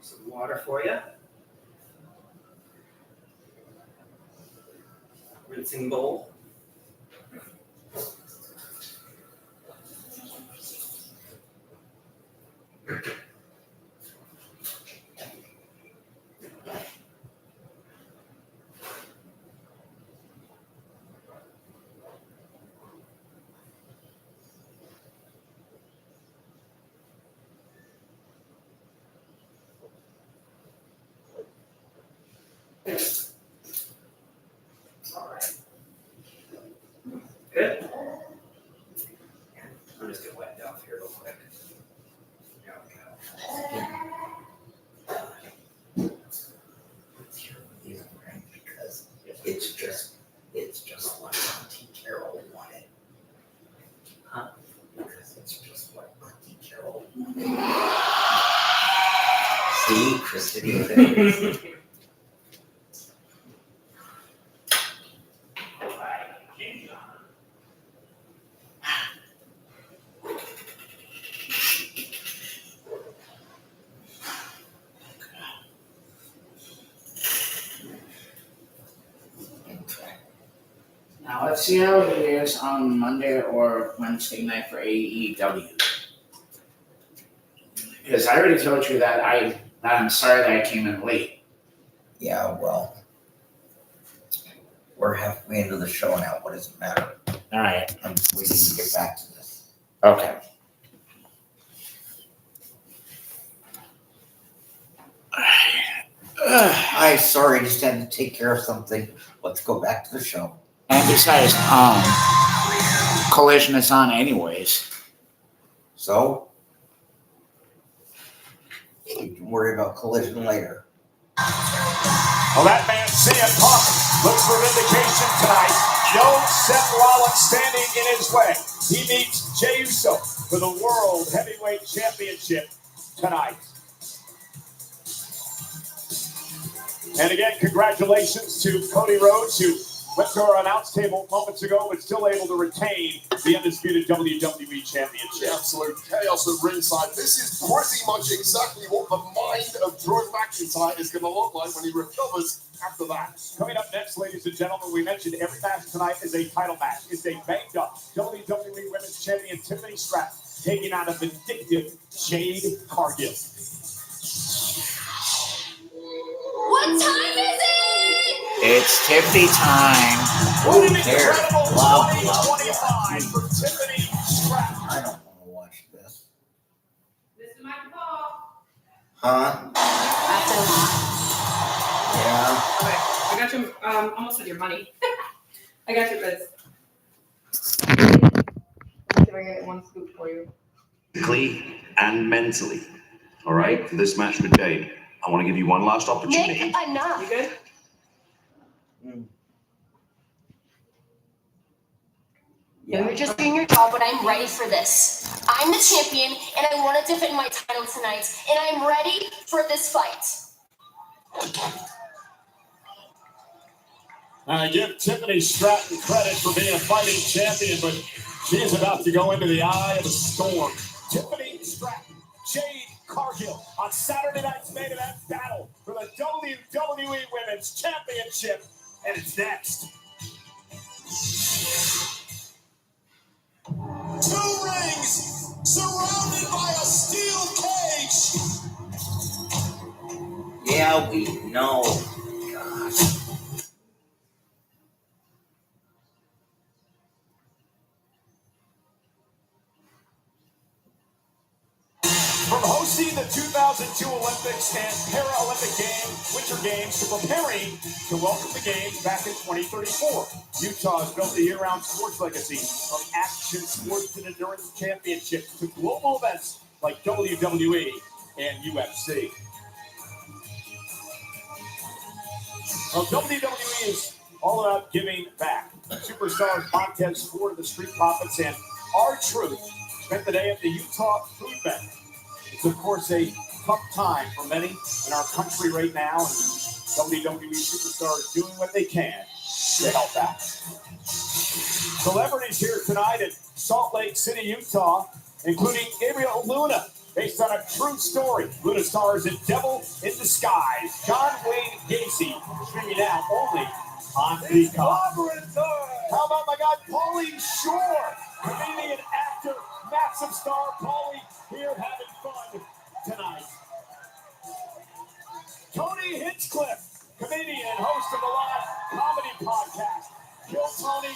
S7: Some water for you. Rinsing bowl. wet down here real quick. There we go.
S2: Because it's just what Auntie Carol wanted.
S7: Huh?
S2: Because it's just what Auntie Carol wanted. See, Christy.
S1: Now let's see how it is on Monday or Wednesday night for AEW. Because I already told you that I'm sorry that I came in late.
S2: Yeah, well, we're halfway into the show now. What does it matter?
S1: All right.
S2: I'm waiting to get back to this.
S1: Okay.
S2: I'm sorry, just had to take care of something. Let's go back to the show.
S1: And besides, Collision is on anyways.
S2: So, we can worry about Collision later.
S4: Well, that man, CM Punk, looks for vindication tonight. No Seth Rollins standing in his way. He meets Jey Uso for the World Heavyweight Championship tonight. And again, congratulations to Cody Rhodes, who went to our announce table moments ago, but still able to retain the undisputed WWE Championship.
S3: The absolute chaos at ringside. This is pretty much exactly what the mind of Drew McIntyre is going to look like when he recovers after that.
S4: Coming up next, ladies and gentlemen, we mentioned every match tonight is a title match. It's a banged up WWE Women's Champion Tiffany Stratton taking on a vindictive Jade Cargill.
S6: What time is it?
S1: It's Tiffany time.
S4: What an
S2: there.
S4: incredible
S2: Wow,
S4: 2025 for Tiffany Stratton.
S2: I don't want to watch this.
S8: This is Michael Paul.
S2: Huh? Yeah.
S8: Okay, I got you. Almost with your money. I got you, Liz. Let me see if I get one scoop for you.
S9: Physically and mentally. All right, for this match with Jade. I want to give you one last opportunity.
S8: Nick, enough. You good?
S2: Yeah.
S10: You're just doing your job, but I'm ready for this. I'm the champion, and I want to defend my title tonight, and I'm ready for this fight.
S4: I give Tiffany Stratton credit for being a fighting champion, but she is about to go into the eye of the storm. Tiffany Stratton, Jade Cargill on Saturday night's main event battle for the WWE Women's Championship, and it's next.
S3: 2 rings surrounded by a steel cage.
S2: Yeah, we know. Gosh.
S4: From hosting the 2002 Olympics and Paralympic Winter Games to preparing to welcome the Games back in 2034, Utah has built a year-round sports legacy from action sports and endurance championships to global events like WWE and UFC. Well, WWE is all about giving back. Superstars Montez Ford of the Street Profits and R-Truth spent the day at the Utah Food Bank. It's, of course, a tough time for many in our country right now, and WWE superstars doing what they can to help out. Celebrities here tonight in Salt Lake City, Utah, including Gabriel Luna, based on a true story. Luna stars in Devil in Disguise, John Wayne Gacy, streaming out only on Peacock. How about my guy, Pauly Shore, comedian, actor, massive star, Pauly here having fun tonight. Tony Hinchcliffe, comedian and host of the live comedy podcast, Kill Tony.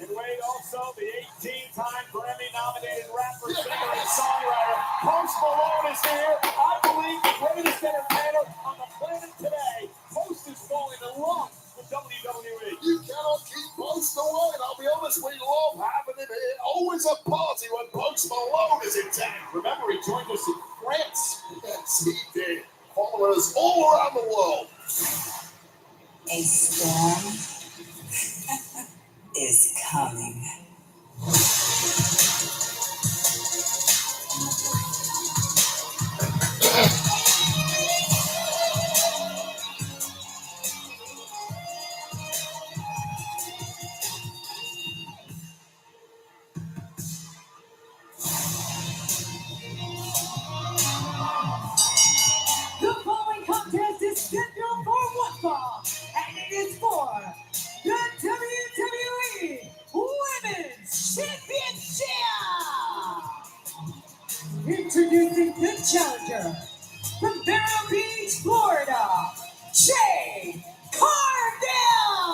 S4: And Wade, also the 18-time Grammy-nominated rapper, singer, and songwriter. Post Malone is here. I believe the greatest entertainer on the planet today. Post is falling in love with WWE.
S3: You cannot keep Post away. And I'll be honest, we love having him here. Always a party when Post Malone alone is intact.
S4: Remember, he joined us in France.
S3: Yes, he did. Followers all around the world.
S11: A storm is coming.
S12: The following contest is scheduled for one fall, and it is for the WWE Women's Championship. Introducing the challenger from Vero Beach, Florida, Jade Cargill.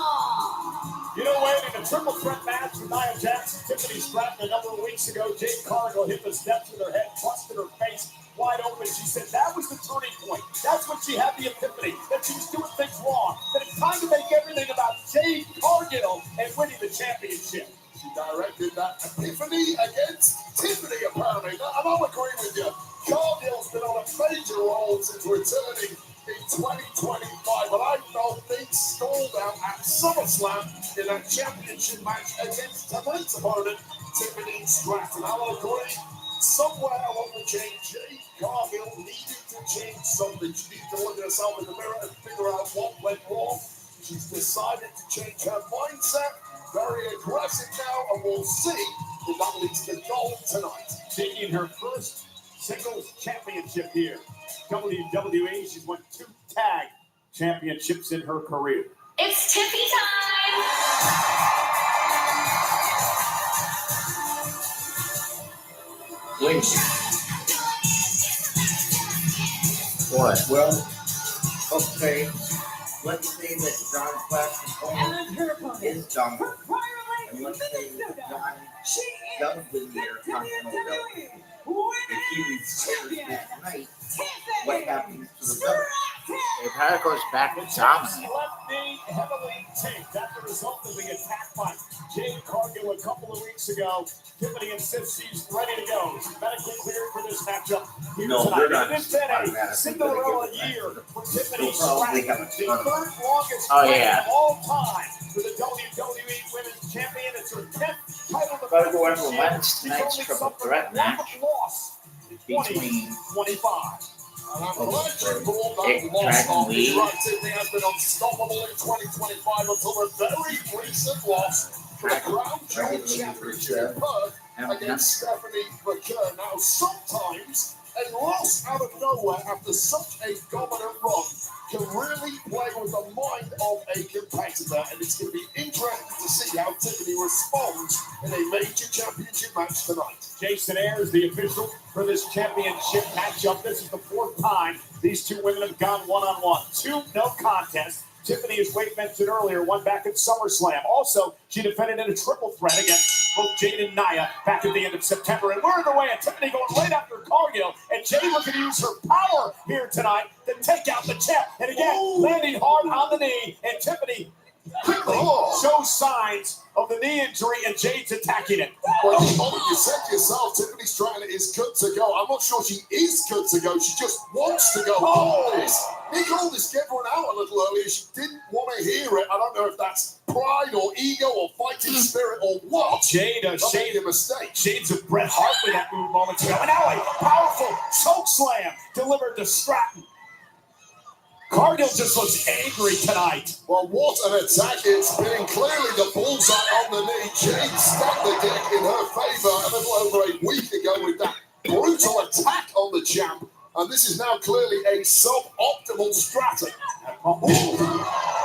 S4: You know, Wade, in a triple threat match with Nia Jackson, Tiffany Stratton a number of weeks ago, Jade Cargill hit the steps with her head, busted her face wide open. She said that was the turning point. That's when she had the epiphany, that she was doing things wrong, that it's time to make everything about Jade Cargill and winning the championship.
S3: She directed that epiphany against Tiffany, apparently. And I'll agree with you. Cargill's been on a major roll since returning in 2025, but I felt things stalled out at SummerSlam in that championship match against tonight's opponent, Tiffany Stratton. I'll agree. Somewhere along the chain, Jade Cargill needed to change something. She needed to look at herself in the mirror and figure out what went wrong. She's decided to change her mindset. Very aggressive now, and we'll see if that leads to gold tonight.
S4: Taking her first singles championship here. WWE, she's won 2 tag championships in her career.
S10: It's Tiffy time!
S1: Please. What?
S2: Well, okay. Let's say that John Flash
S12: And her opponent,
S2: is dumb.
S12: her prior
S2: And
S12: life
S2: let's say
S12: in
S2: that
S12: Minnesota,
S2: John
S12: she is
S2: does win
S12: the
S2: the Intercontinental belt.
S12: WWE
S2: If he
S12: Women's
S2: retires
S12: Champion,
S2: this night,
S12: Tiffany
S2: what happens to the belt?
S1: It probably goes back to
S4: The
S1: dominant.
S4: left knee heavily taped. That's the result of the attack by Jade Cargill a couple of weeks ago. Tiffany insists she's ready to go. She's medically cleared for this matchup here
S2: No,
S4: tonight.
S2: they're not
S4: It has been a
S2: automatically
S4: Cinderella
S2: gonna give it
S4: year
S2: back.
S4: for Tiffany
S2: They'll probably
S4: Stratton,
S2: have a
S4: the
S2: ton of
S4: third longest
S1: Oh,
S4: reign
S1: yeah.
S4: of all time for the WWE Women's Champion. It's her 10th title
S1: Gotta go
S4: defense
S1: over
S4: this year.
S1: Wednesday
S4: She's
S1: night's
S4: only
S1: triple
S4: suffered
S1: threat
S4: one
S1: match
S4: loss in
S1: between
S4: 2025.
S3: And I'm glad you brought
S1: Dick
S3: that loss
S1: Dragon
S3: up.
S1: Lee.
S3: Right, Tiffany has been unstoppable in 2025 until a very recent loss for the Crown
S2: Dragon
S3: Jewel
S2: Lee
S3: Championship
S2: versus,
S3: in Perth
S1: and
S3: against Stephanie McKern. Now, sometimes a loss out of nowhere after such a dominant run can really play with the mind of a competitor, and it's going to be interesting to see how Tiffany responds in a major championship match tonight.
S4: Jason Ayers, the official for this championship matchup. This is the 4th time these two women have gone one-on-one. 2 no contests. Tiffany, as Wade mentioned earlier, won back at SummerSlam. Also, she defended in a triple threat against both Jade and Nia back at the end of September. And we're in the way of Tiffany going right after Cargill. And Jade looking to use her power here tonight to take out the champ. And again, landing hard on the knee. And Tiffany quickly shows signs of the knee injury, and Jade's attacking it.
S3: Well, you said yourself, Tiffany Stratton is good to go. I'm not sure she is good to go. She just wants to go. Nick Aldis gave one out a little earlier. She didn't want to hear it. I don't know if that's pride or ego or fighting spirit or what.
S4: Jade,
S3: That made a mistake.
S4: Shades of Bret Hart with that move moments ago. And now a powerful choke slam delivered to Stratton. Cargill just looks angry tonight.
S3: Well, what an attack it's been. Clearly the bullseye on the knee. Jade stacked the deck in her favor a little over a week ago with that brutal attack on the champ. And this is now clearly a suboptimal Stratton.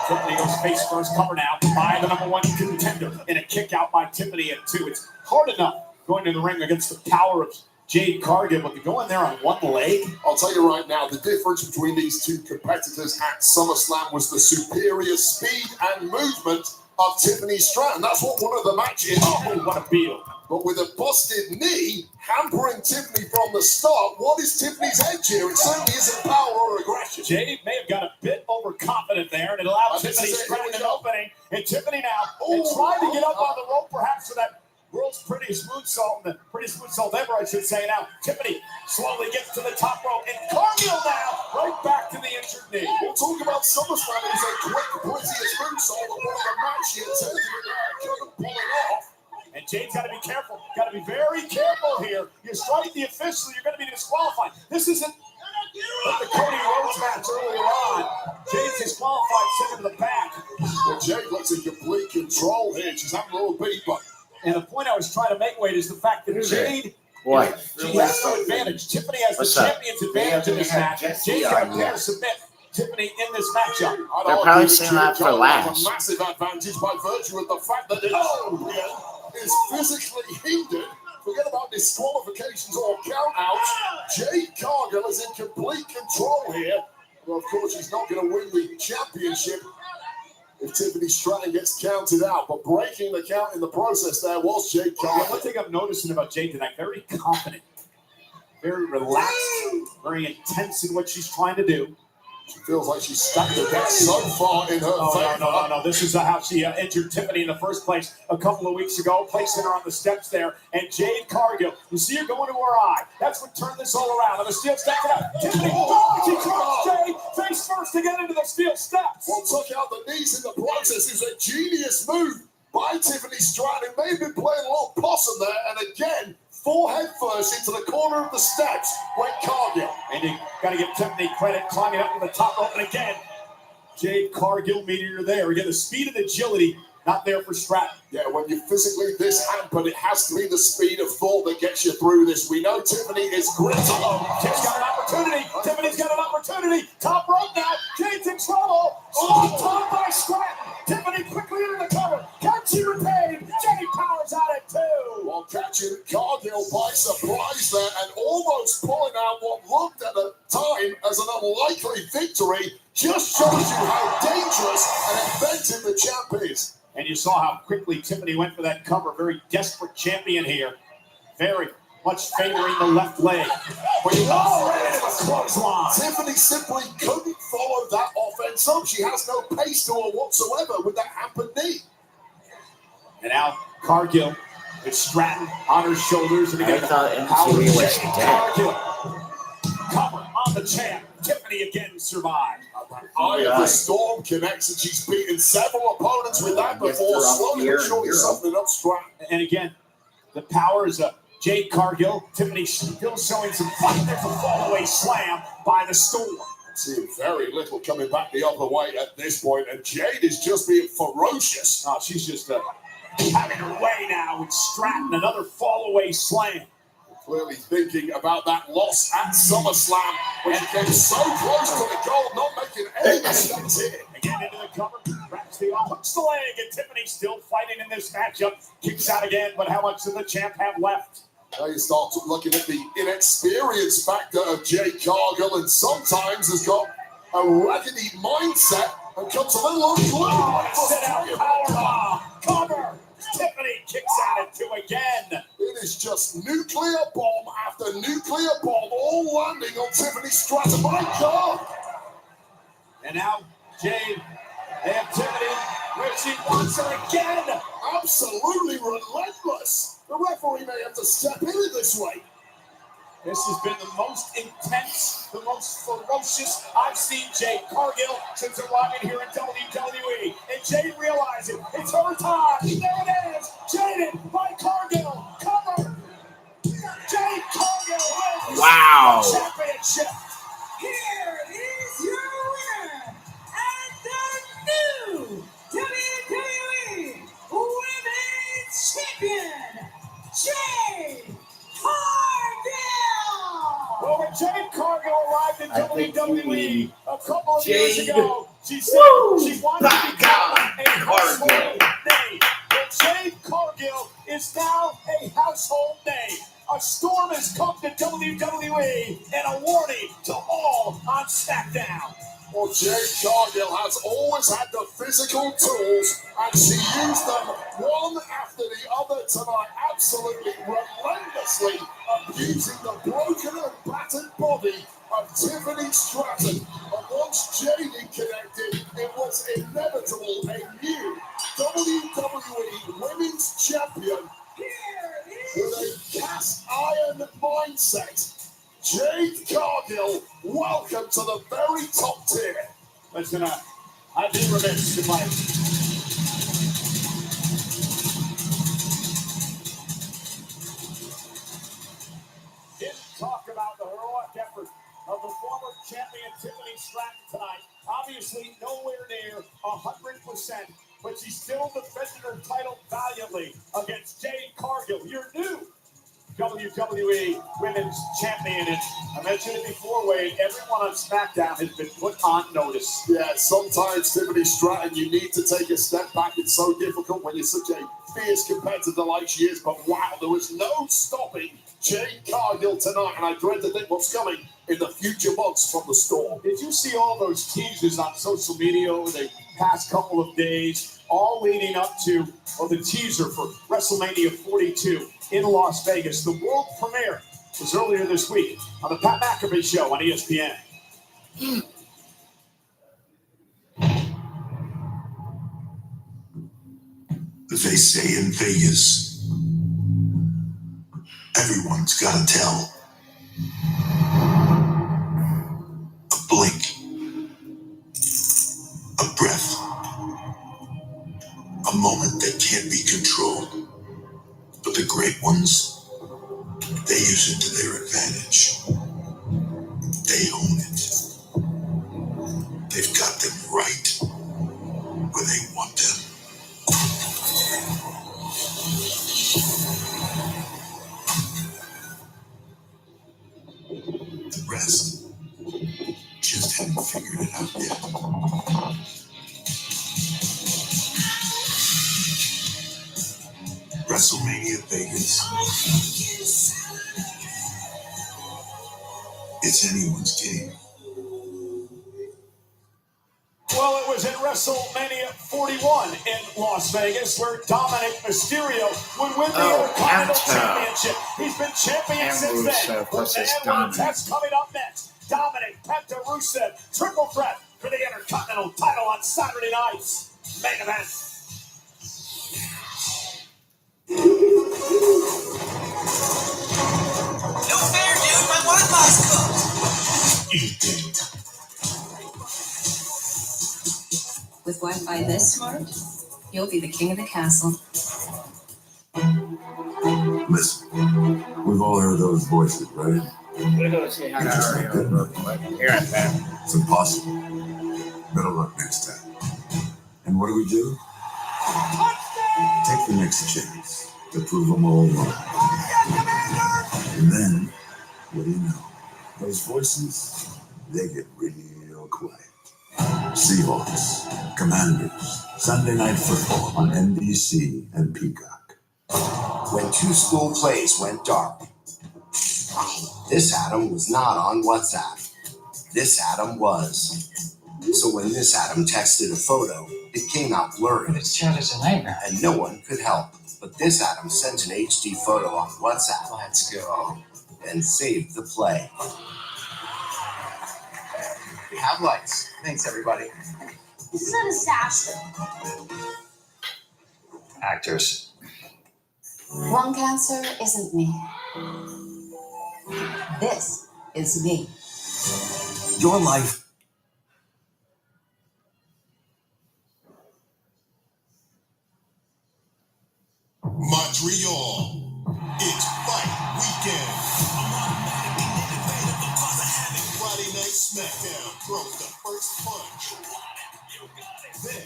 S4: Tiffany goes face first, cover now by the #1 contender. And a kick out by Tiffany at 2. It's hard enough going to the ring against the power of Jade Cargill, but to go in there on one leg.
S3: I'll tell you right now, the difference between these two competitors at SummerSlam was the superior speed and movement of Tiffany Stratton. That's what won her the match in.
S4: Oh, what a beetle.
S3: But with a busted knee hampering Tiffany from the start, what is Tiffany's edge here? It certainly isn't power or aggression.
S4: Jade may have got a bit overconfident there, and it allowed
S3: This
S4: Tiffany
S3: is it.
S4: Stratton
S3: Here we
S4: an
S3: go.
S4: opening. And Tiffany now and trying to get up on the rope, perhaps for that World's prettiest moonsault, and the prettiest moonsault ever, I should say. Now, Tiffany slowly gets to the top rope, and Cargill now right back to the injured knee.
S3: We'll talk about SummerSlam. It was a quick, prettiest moonsault that won the match. She attempted it and couldn't pull it off.
S4: And Jade's got to be careful. Got to be very careful here. You strike the official, you're going to be disqualified. This isn't like the Cody Rhodes match earlier on. Jade's disqualified, sent him to the back.
S3: Well, Jade looks in complete control here. She's having a little beat, but.
S4: And the point I was trying to make, Wade, is the fact that Jade,
S1: What?
S4: she has no advantage. Tiffany has
S1: What's
S4: the
S1: up?
S4: champion's advantage in this match. Jade's got to submit Tiffany in this matchup.
S1: They're probably saying that for laughs.
S3: A massive advantage by virtue of the fact that the champion is physically hindered. Forget about disqualifications or countouts. Jade Cargill is in complete control here. Well, of course, she's not going to win the championship if Tiffany Stratton gets counted out, but breaking the count in the process there was Jade Cargill.
S4: One thing I'm noticing about Jade tonight, very confident, very relaxed, very intense in what she's trying to do.
S3: She feels like she's stacked the deck so far in her favor.
S4: No. This is how she injured Tiffany in the first place a couple of weeks ago, placing her on the steps there. And Jade Cargill, you see her going to her eye. That's what turned this all around. And the steel steps out. Tiffany, she drops Jade face first to get into the steel steps.
S3: Well, took out the knees in the process is a genius move by Tiffany Stratton. May have been playing a little possum there, and again, forehead first into the corner of the steps went Cargill.
S4: And you got to give Tiffany credit, climbing up to the top rope. And again, Jade Cargill meeting her there. Again, the speed and agility not there for Stratton.
S3: Yeah, when you're physically this hampered, it has to be the speed of thought that gets you through this. We know Tiffany is gritty.
S4: Jade's got an opportunity. Tiffany's got an opportunity. Top rope now. Jade's in trouble. Top by Stratton. Tiffany quickly into the cover. Can she repaid? Jade powers out at two.
S3: While catching Cargill by surprise there and almost pulling out what looked at the time as an unlikely victory, just shows you how dangerous and inventive the champ is.
S4: And you saw how quickly Tiffany went for that cover. Very desperate champion here. Very much favoring the left leg.
S3: But you
S4: right into the clothesline.
S3: Tiffany simply couldn't follow that offense up. She has no pace to her whatsoever with that hampered knee.
S4: And now Cargill with Stratton on her shoulders. And
S1: I
S4: again,
S1: thought MTV was dead.
S4: Cargill. Cover on the champ. Tiffany again survived.
S3: Eye of the Storm connects, and she's beaten several opponents with that before. Slowly but surely something up Stratton.
S4: And again, the powers of Jade Cargill. Tiffany still showing some fight. There's a fallaway slam by the Storm.
S3: Seeing very little coming back the other way at this point, and Jade is just being ferocious.
S4: Oh, she's just having her way now with Stratton. Another fallaway slam.
S3: Clearly thinking about that loss at SummerSlam when she came so close to the goal, not making any mistakes here.
S4: Again into the cover, wraps the arm, hooks the leg, and Tiffany still fighting in this matchup. Kicks out again, but how much does the champ have left?
S3: Now you start looking at the inexperience factor of Jade Cargill, and sometimes has got a raggedy mindset and comes a little unglued.
S4: Sit out powerbomb, cover. Tiffany kicks out at two again.
S3: It is just nuclear bomb after nuclear bomb, all landing on Tiffany Stratton. My God!
S4: And now Jade, they have Tiffany where she wants her again.
S3: Absolutely relentless. The referee may have to step in this way.
S4: This has been the most intense, the most ferocious I've seen Jade Cargill since arriving here in WWE. And Jade realizes it's her time. There it is. Jaded by Cargill. Cover. Jade Cargill wins the championship.
S12: Here is your winner and the new WWE Women's Champion, Jade Cargill.
S4: Well, when Jade Cargill arrived in WWE a couple of years
S1: Jade.
S4: ago, she said she wanted to become a household name. But Jade Cargill is now a household name. A storm has come to WWE and a warning to all on SmackDown.
S3: Well, Jade Cargill has always had the physical tools, and she used them one after the other tonight, absolutely relentlessly abusing the broken and battered body of Tiffany Stratton. And once Jade connected, it was inevitable a new WWE Women's Champion.
S12: Here
S3: mindset. Jade Cargill, welcome to the very top tier.
S4: Listen, I'd be remiss if I didn't talk about the heroic effort of the former champion Tiffany Stratton tonight. Obviously, nowhere near 100%, but she still defended her title valiantly against Jade Cargill, your new WWE Women's Champion. And I mentioned it before, Wade, everyone on SmackDown has been put on notice.
S3: Yeah, sometimes, Tiffany Stratton, you need to take a step back. It's so difficult when you're such a fierce competitor like she is. But wow, there was no stopping Jade Cargill tonight, and I dread to think what's coming in the future months from the Storm.
S4: Did you see all those teasers on social media over the past couple of days, all leading up to the teaser for WrestleMania 42 in Las Vegas? The world premiere was earlier this week on the Pat McAfee Show on ESPN.
S13: They say in Vegas, everyone's got to tell. A blink, a breath, a moment that can't be controlled. But the great ones, they use it to their advantage. They own it. They've got them right where they want them. The rest just haven't figured it out yet. WrestleMania Vegas. It's anyone's game.
S4: Well, it was in WrestleMania 41 in Las Vegas where Dominic Mysterio would win the Intercontinental Championship. He's been champion since then. That's coming up next. Dominic, Penta, Rusev, triple threat for the Intercontinental title on Saturday night's main event.
S12: No fair, dude. My Wi-Fi's cooked.
S13: Eat it.
S11: With Wi-Fi this smart, you'll be the king of the castle.
S13: Listen, we've all heard those voices, right?
S1: We're going to see how that already real quick. Here and there.
S13: It's impossible. Better luck next time. And what do? Take the next chance to prove them all wrong. And then, what do you know? Those voices, they get real quiet. Seahawks, Commanders, Sunday Night Football on NBC and Peacock.
S14: When two school plays went dark, this Adam was not on WhatsApp. This Adam was. So when this Adam texted a photo, it came out blurry.
S15: This chat is a nightmare.
S14: And no one could help. But this Adam sent an HD photo on WhatsApp.
S15: Let's go.
S14: And saved the play.
S15: We have lights. Thanks, everybody.
S10: This is a disaster.
S15: Actors.
S11: Lung cancer isn't me. This is me.
S14: Your life.
S3: Montreal, it's fight weekend. Friday Night SmackDown throws the first punch. Then,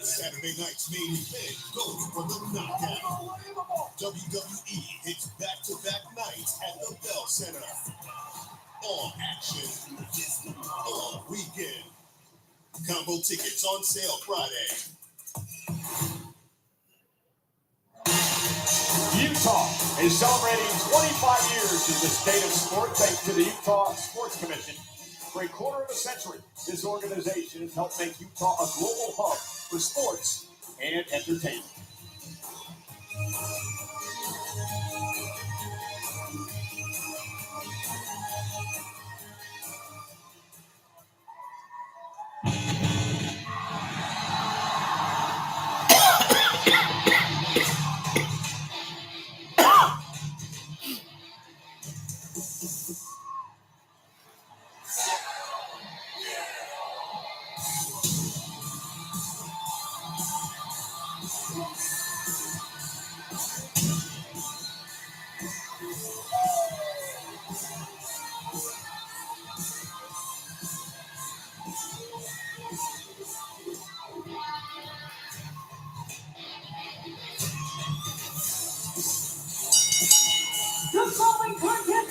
S3: Saturday night's main event goes for the knockout. WWE hits back-to-back nights at the Bell Center. All action, all weekend. Combo tickets on sale Friday.
S4: Utah is celebrating 25 years in the state of sport thanks to the Utah Sports Commission. For a quarter of a century, this organization has helped make Utah a global hub for sports and entertainment.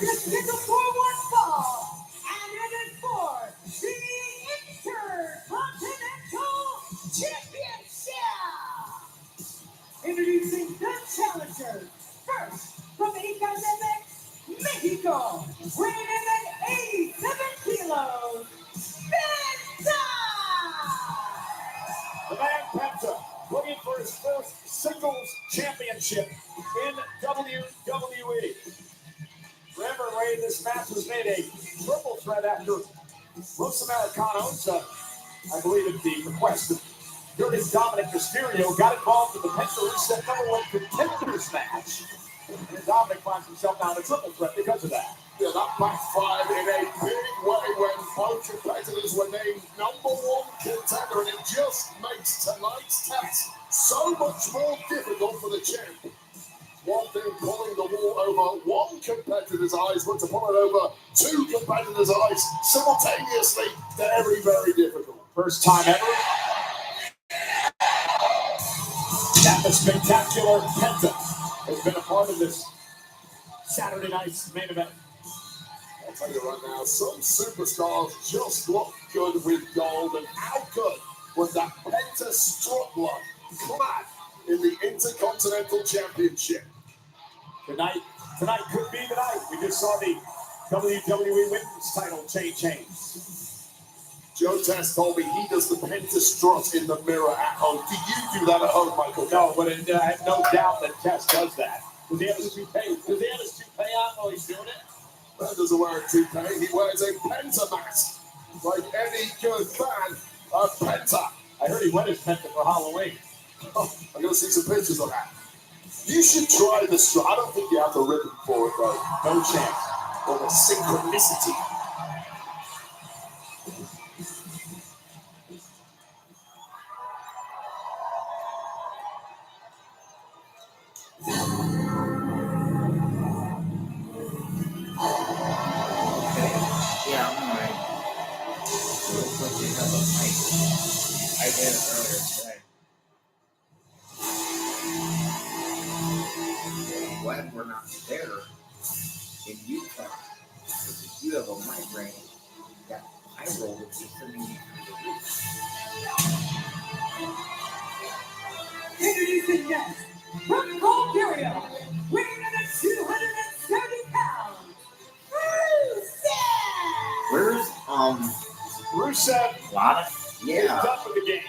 S12: Just scheduled for one fall, and it is for the Intercontinental Championship. Introducing the challengers. First, from Ecatepec, Mexico, weighing in at 87 kilos, Penta!
S4: The man Penta looking for his first singles championship in WWE. Remember, Ray, this match was made a triple threat after Los Americanos, I believe at the request of Dirty Dominic Mysterio, got involved in the Penta Rusev #1 contenders match. And Dominic finds himself now in a triple threat because of that.
S3: Yeah, that backfired in a big way when both competitors were named #1 contender, and it just makes tonight's test so much more difficult for the champ. One thing pulling the wool over one competitor's eyes, but to pull it over two competitors' eyes simultaneously, very, very difficult.
S4: First time ever that the spectacular Penta has been a part of this Saturday night's main event.
S3: I'll tell you right now, some superstars just look good with gold, and how good was that Penta strut look clad in the Intercontinental Championship?
S4: Tonight could be the night. We just saw the WWE Women's title change hands.
S3: Joe Test told me he does the Penta strut in the mirror at home. Do you do that at home, Michael?
S4: No, but I have no doubt that Test does that. Does he have his toupee? Does he have his toupee on while he's doing it?
S3: Man doesn't wear a toupee. He wears a Penta mask, like any good fan of Penta.
S4: I heard he went his Penta for Halloween.
S3: Oh, I'm going to see some pictures of that. You should try the strut. I don't think you have the ribbon for it, though.
S4: No chance.
S3: Or the synchronicity.
S1: Yeah, I'm alright. I did it earlier today. Glad we're not there in Utah, because if you have a migraine, that pyro would be sending you through the roof.
S12: Introducing next, from Bulgaria, weighing in at 270 pounds, Rusev!
S1: Where's
S4: Rusev
S1: Lana?
S4: is
S1: Yeah,
S4: done with the game.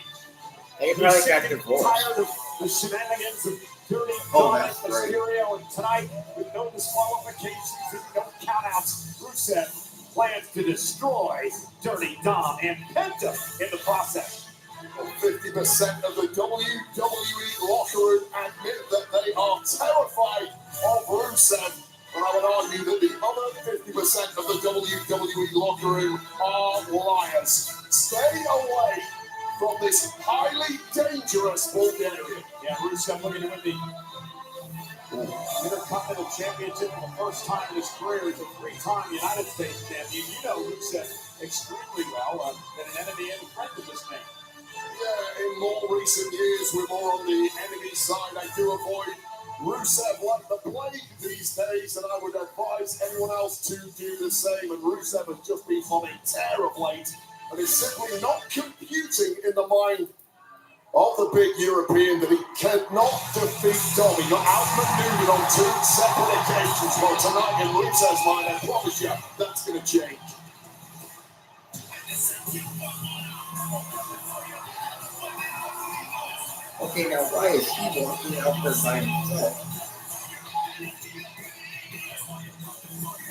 S1: they
S4: He's
S1: probably
S4: sick
S1: got
S4: and
S1: divorced.
S4: tired of the shenanigans of Dirty
S1: Oh,
S4: Dominic
S1: that's great.
S4: Mysterio, and tonight, with no disqualifications and no countouts, Rusev plans to destroy Dirty Dom and Penta in the process.
S3: 50% of the WWE locker room admit that they are terrified of Rusev. And I would argue that the other 50% of the WWE locker room are liars. Stay away from this highly dangerous Bulgarian.
S4: Yeah, Rusev looking to win the Intercontinental Championship for the first time in his career. He's a three-time United States champion. You know Rusev extremely well. Been an enemy and friend of this man.
S3: Yeah, in more recent years, we're more on the enemy side. I do avoid Rusev like the plague these days, and I would advise anyone else to do the same. And Rusev has just been on a tear of late, and is simply not computing in the mind of the big European that he cannot defeat Dom. He got outmaneuvered on two separate occasions. Well, tonight in Rusev's mind, I promise you, that's going to change.
S2: Okay, now why is he walking out there by himself?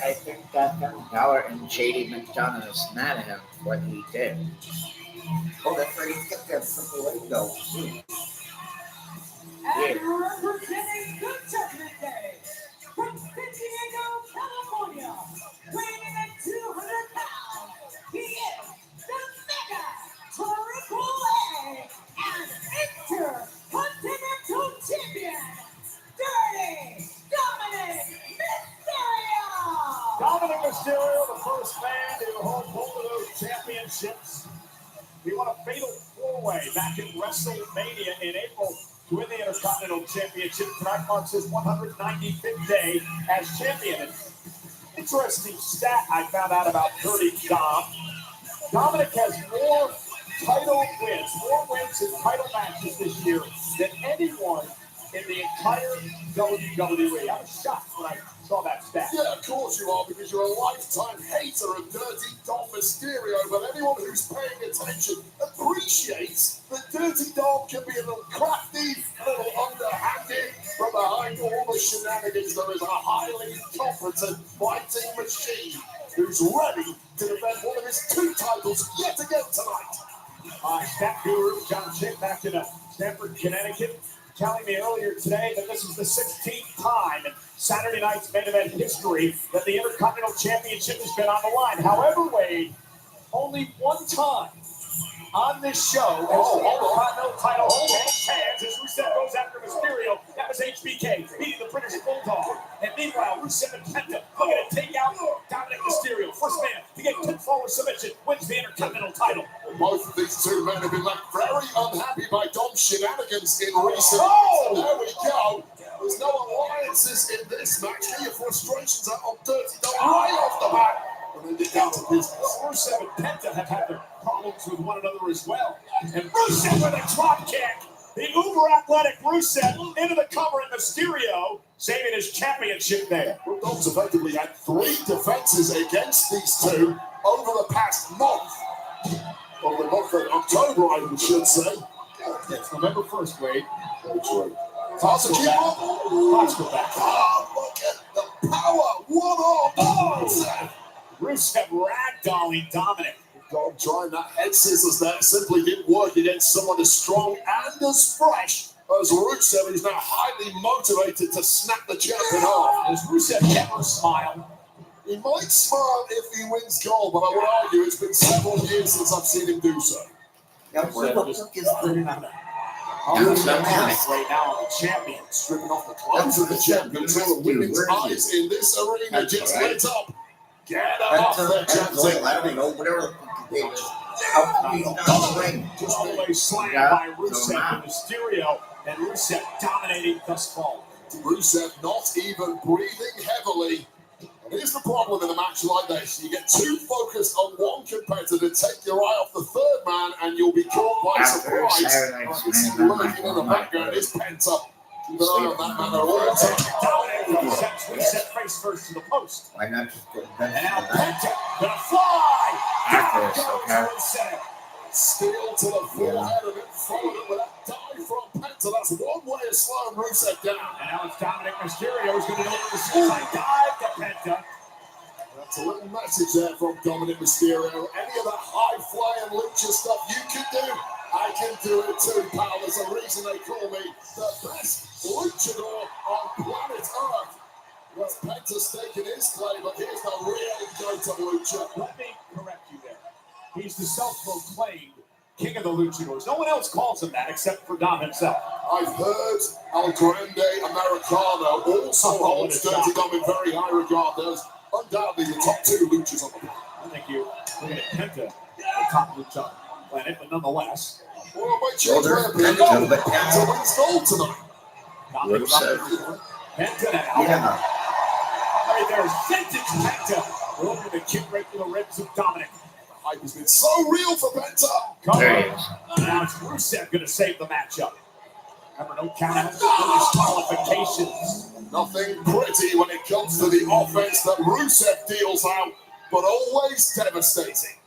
S1: I think that Balor and JD McDonough is mad at him for what he did.
S2: Oh, that's right, he's got that Triple A belt too.
S12: And representing the Judgment Day, from San Diego, California, weighing in at 200 pounds, he is the Mega Triple A and Intercontinental Champion, Dirty Dominic Mysterio!
S4: Dominic Mysterio, the first man to hold both of those championships. He won a fatal four-way back in WrestleMania in April to win the Intercontinental Championship. Tonight marks his 195th day as champion. And interesting stat I found out about Dirty Dom. Dominic has more title wins, more wins in title matches this year than anyone in the entire WWE. I was shocked when I saw that stat.
S3: Yeah, of course you are, because you're a lifetime hater of Dirty Dom Mysterio, but anyone who's paying attention appreciates that Dirty Dom can be a little crafty, a little underhanded. From behind all the shenanigans, there is a highly competent fighting machine who's ready to defend one of his 2 titles yet again tonight.
S4: Stat guru John Chick back in Stamford, Connecticut, telling me earlier today that this is the 16th time in Saturday night's main event history that the Intercontinental Championship has been on the line. However, Wade, only one time on this show has the Intercontinental title changed hands as Rusev goes after Mysterio. That was HBK beating the British Bulldog. And meanwhile, Rusev and Penta looking to take out Dominic Mysterio. First man to get pinfall or submission wins the Intercontinental title.
S3: Both of these 2 men have been left very unhappy by Dom's shenanigans in recent
S4: Oh!
S3: There we go. There's no alliances in this match. Get your frustrations out on Dirty Dom right off the bat. And then get down to business.
S4: Rusev and Penta have had their problems with one another as well. And Rusev with a drop kick. The uber-athletic Rusev into the cover, and Mysterio saving his championship there.
S3: Dom's effectively had 3 defenses against these 2 over the past month. Over the month of October, I should say.
S4: It's November 1st, Wade.
S3: That's right.
S4: Toss
S3: keep
S4: back. Toss go back.
S3: Oh, look at the power. One on.
S4: Rusev ragdolling Dominic.
S3: Dom trying that head scissors there simply didn't work against someone as strong and as fresh as Rusev, who's now highly motivated to snap the champion off.
S4: Does Rusev ever smile?
S3: He might smile if he wins gold, but I would argue it's been several years since I've seen him do so.
S2: Now, where the fuck is the...
S4: Right now, the champion
S3: stripping off the clothes of the champion until the women's eyes in this arena just lit up. Get up there, champion.
S2: I don't know, whatever the fuck they were. How we don't ring.
S4: Just always slammed by Rusev and Mysterio, and Rusev dominating thus far.
S3: Rusev not even breathing heavily. And here's the problem in a match like this. You get too focused on one competitor to take your eye off the 3rd man, and you'll be caught by surprise. Lurking in the background is Penta. Keep an eye on that man at all times.
S4: Rusev face first to the post.
S2: Why not just go
S4: And now Penta gonna fly.
S1: Okay.
S3: Steel to the forehead and then followed it with a dive from Penta. That's one way of slowing Rusev down.
S4: And now it's Dominic Mysterio who's going to deliver the suicide dive to Penta.
S3: That's a little message there from Dominic Mysterio. Any of that high-flying lucha stuff you can do, I can do it too, pal. There's a reason they call me the best luchador on planet Earth. Well, Penta's staking his claim, but here's the real goat of lucha.
S4: Let me correct you there. He's the self-proclaimed king of the luchadors. No one else calls him that except for Dom himself.
S3: I've heard El Grande Americano also holds Dirty Dom in very high regard. There's undoubtedly the top 2 luchas on the planet.
S4: I think you look at Penta, the top lucha on the planet, but nonetheless.
S3: Well, my change my opinion. Penta wins gold tonight.
S4: Penta now.
S2: Yeah.
S4: Right there's vintage Penta. Looking to kick right through the ribs of Dominic.
S3: The hype has been so real for Penta.
S1: There he is.
S4: Now it's Rusev going to save the matchup. Remember, no countouts, no disqualifications.
S3: Nothing pretty when it comes to the offense that Rusev deals out, but always devastating.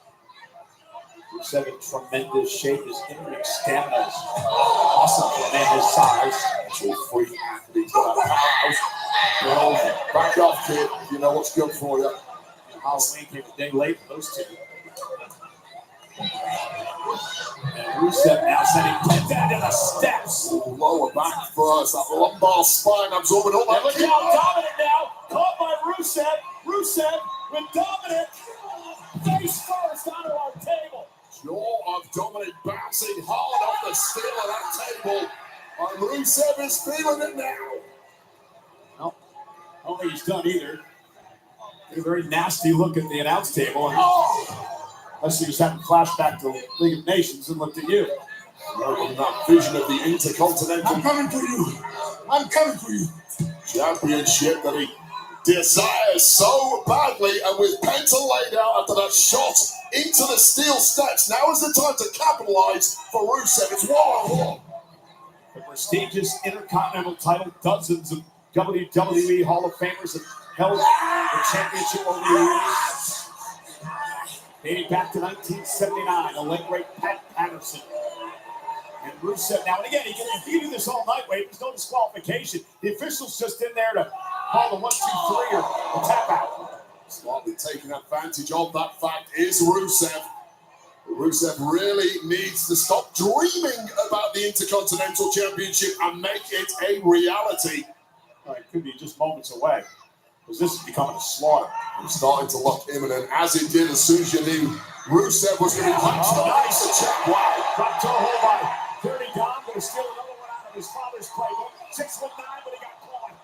S4: Rusev in tremendous shape. His in-ring stamina is awesome for a man his size.
S3: Actually, free athletes got a powerhouse. Well, back off, kid. You know what's good for you.
S4: Halloween came a day late for those 2. And Rusev now sending Penta into the steps.
S3: Lower back first, that lumbar spine absorbing all that.
S4: Look out, Dominic now, caught by Rusev. Rusev with Dominic face first onto our table.
S3: Jaw of Dominic bouncing hard off the steel of that table. And Rusev is feeling it now.
S4: No, I don't think he's done either. A very nasty look at the announce table. And unless he was having a flashback to League of Nations and looked at you.
S3: Welcome that vision of the Intercontinental.
S13: I'm coming for you. I'm coming for you.
S3: Championship that he desires so badly, and with Penta laid out after that shot into the steel steps, now is the time to capitalize for Rusev. It's 1-on-1.
S4: The prestigious Intercontinental title, dozens of WWE Hall of Famers have held the championship over the years. Dating back to 1979, the late great Pat Patterson. And Rusev now, and again, he can do this all night, Wade. There's no disqualification. The official's just in there to call the 1, 2, 3 or the tap out.
S3: Slightly taking advantage of that fact is Rusev. Rusev really needs to stop dreaming about the Intercontinental Championship and make it a reality.
S4: It could be just moments away, because this is becoming a slaughter.
S3: It's starting to look imminent, as it did as soon as you knew Rusev was going to be punched. Nice to check. Wow.
S4: Drop toe hold by Dirty Dom, going to steal another one out of his father's playbook. 6'9", but he got caught.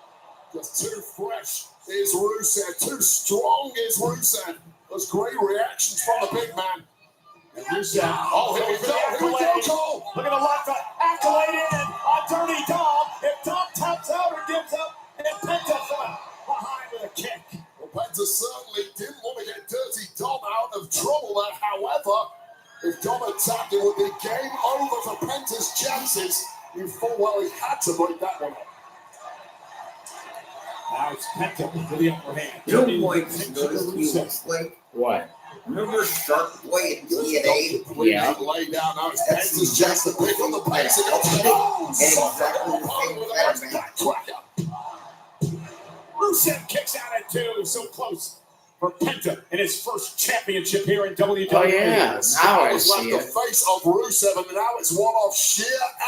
S3: Just too fresh is Rusev. Too strong is Rusev. Those great reactions from the big man.
S4: And Rusev.
S3: Oh, here we go, Cole.
S4: Look at the lock accolade in on Dirty Dom. If Dom taps out or gives up, and Penta from behind with a kick.
S3: Well, Penta certainly didn't want to get Dirty Dom out of trouble there. However, if Dom attacked, it would be game over for Penta's chances. You full well he had to break that one up.
S4: Now it's Penta with the upper hand.
S2: You know what he looks like?
S1: What?
S2: Remember Shark Boy in TNA?
S1: Yeah.
S3: Lay down now. It's Penta's chance to pick on the pace.
S2: Exactly the same pattern.
S4: Rusev kicks out at 2, so close for Penta in his first championship here in WWE.
S1: Oh, yeah. Now I
S3: Left
S1: see
S3: the
S1: it.
S3: face of Rusev, and now it's one of sheer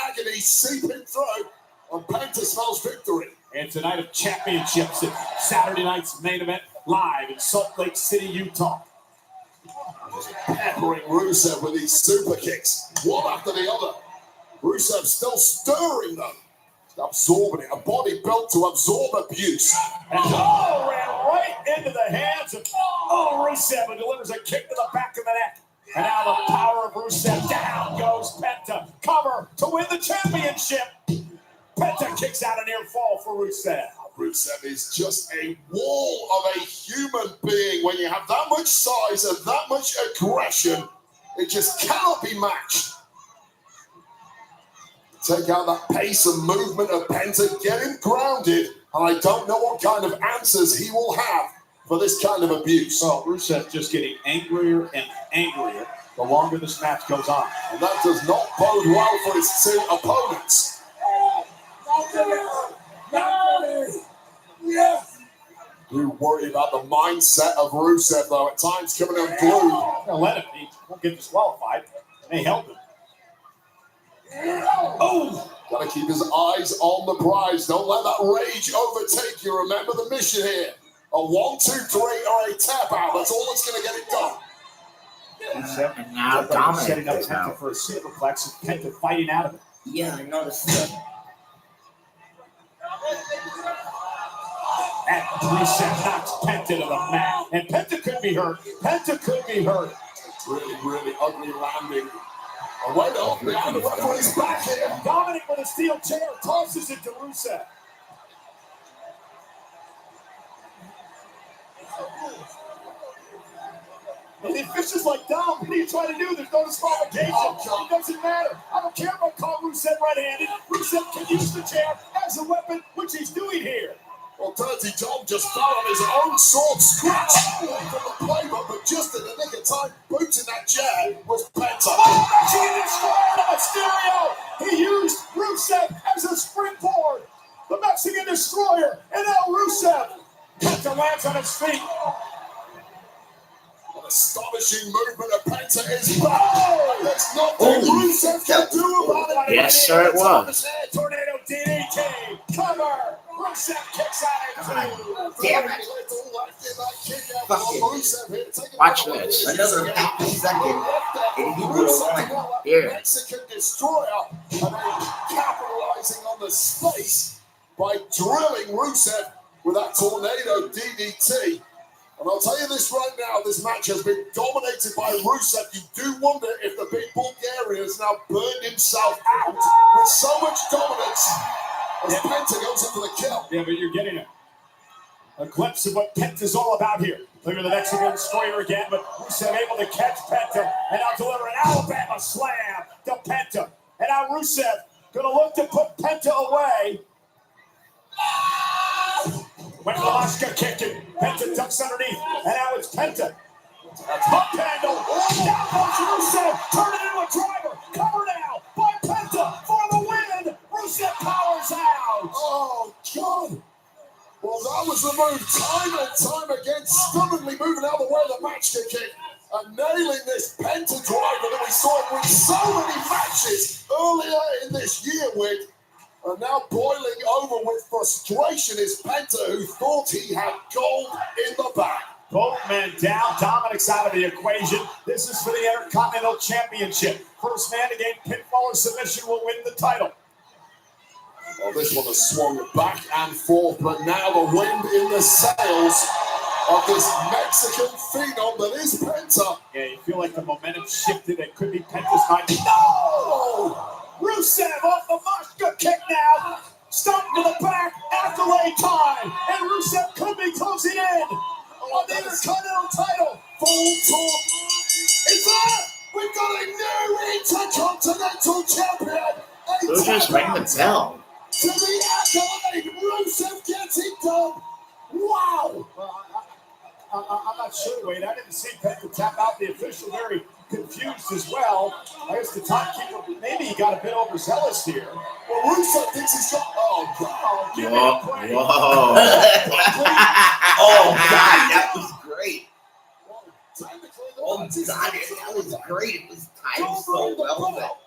S3: agony seeping through, and Penta smells victory.
S4: And tonight of championships at Saturday night's main event live in Salt Lake City, Utah.
S3: Peppering Rusev with these super kicks, one after the other. Rusev still stirring them, absorbing it. A body built to absorb abuse.
S4: And ran right into the hands of Rusev, and delivers a kick to the back of the neck. And now the power of Rusev. Down goes Penta. Cover to win the championship. Penta kicks out a near fall for Rusev.
S3: Rusev is just a wall of a human being. When you have that much size and that much aggression, it just cannot be matched. Take out that pace and movement of Penta, get him grounded, and I don't know what kind of answers he will have for this kind of abuse.
S4: Well, Rusev just getting angrier and angrier the longer this match goes on.
S3: And that does not bode well for his two opponents. Do worry about the mindset of Rusev, though, at times coming unglued.
S4: Now let him. He won't get disqualified. They help him.
S3: Oh! Gotta keep his eyes on the prize. Don't let that rage overtake you. Remember the mission here. A 1, 2, 3 or a tap out. That's all that's gonna get it done.
S1: And now Dominic
S4: setting up
S1: is
S4: Penta
S1: out.
S4: for a superplex and Penta fighting out of it.
S2: Yeah, I noticed that.
S4: And Rusev knocks Penta to the mat. And Penta could be hurt. Penta could be hurt.
S3: Really, really ugly landing. Oh, wait up. Behind the referee's back here.
S4: Dominic with a steel chair tosses it to Rusev. And the officials like, Dom, what are you trying to do? There's no disqualification. It doesn't matter. I don't care if I call Rusev red-handed. Rusev can use the chair as a weapon, which he's doing here.
S3: Well, Dirty Dom just fell on his own sword, scratched from the playbook, but just in the nick of time, booting that chair was Penta.
S4: Mexican Destroyer Mysterio. He used Rusev as a springboard. The Mexican Destroyer, and now Rusev. Penta lands on his feet.
S3: An astonishing movement of Penta is back. There's nothing Rusev can do about it.
S1: Yes, sir, it was.
S4: Tornado DDT. Cover. Rusev kicks out at 2.
S2: Damn it.
S1: Watch this.
S2: Another 50 second, and he would have won.
S1: Here.
S3: Mexican Destroyer, and then capitalizing on the space by drilling Rusev with that tornado DDT. And I'll tell you this right now, this match has been dominated by Rusev. You do wonder if the big Bulgarian has now burned himself out with so much dominance as Penta goes into the kill.
S4: Yeah, but you're getting it. A glimpse of what Penta's all about here. Look at the Mexican destroyer again, but Rusev able to catch Penta and now deliver an Alabama slam to Penta. And now Rusev gonna look to put Penta away. When Velasquez kicking, Penta ducks underneath, and now it's Penta. A top handle, down goes Rusev, turn it into a driver, cover now by Penta for the win. Rusev powers out.
S3: Oh, God. Well, that was the move time and time again, stubbornly moving out of the way of the match kick and nailing this Penta driver that we saw with so many matches earlier in this year with. And now boiling over with frustration is Penta, who thought he had gold in the bag.
S4: Both men down. Dominic's out of the equation. This is for the Intercontinental Championship. First man to gain pinfall or submission will win the title.
S3: Well, this one has swung back and forth, but now the wind in the sails of this Mexican phenom that is Penta.
S4: Yeah, you feel like the momentum shifted. It could be Penta's night. No! Rusev off the Mosca kick now. Stomp to the back. Accolade time. And Rusev could be closing in on the Intercontinental title.
S3: Full talk. Is that? We've got a new Intercontinental champion.
S1: Who just rang the bell?
S3: To the accolade, Rusev gets it done. Wow!
S4: I'm not sure, Wade. I didn't see Penta tap out the official. Very confused as well. I guess the timekeeper, maybe he got a bit overzealous here.
S3: Well, Rusev thinks he's got. Oh, God.
S1: Whoa.
S2: Oh, God, that was great. Oh, God, that was great. It was timed so well.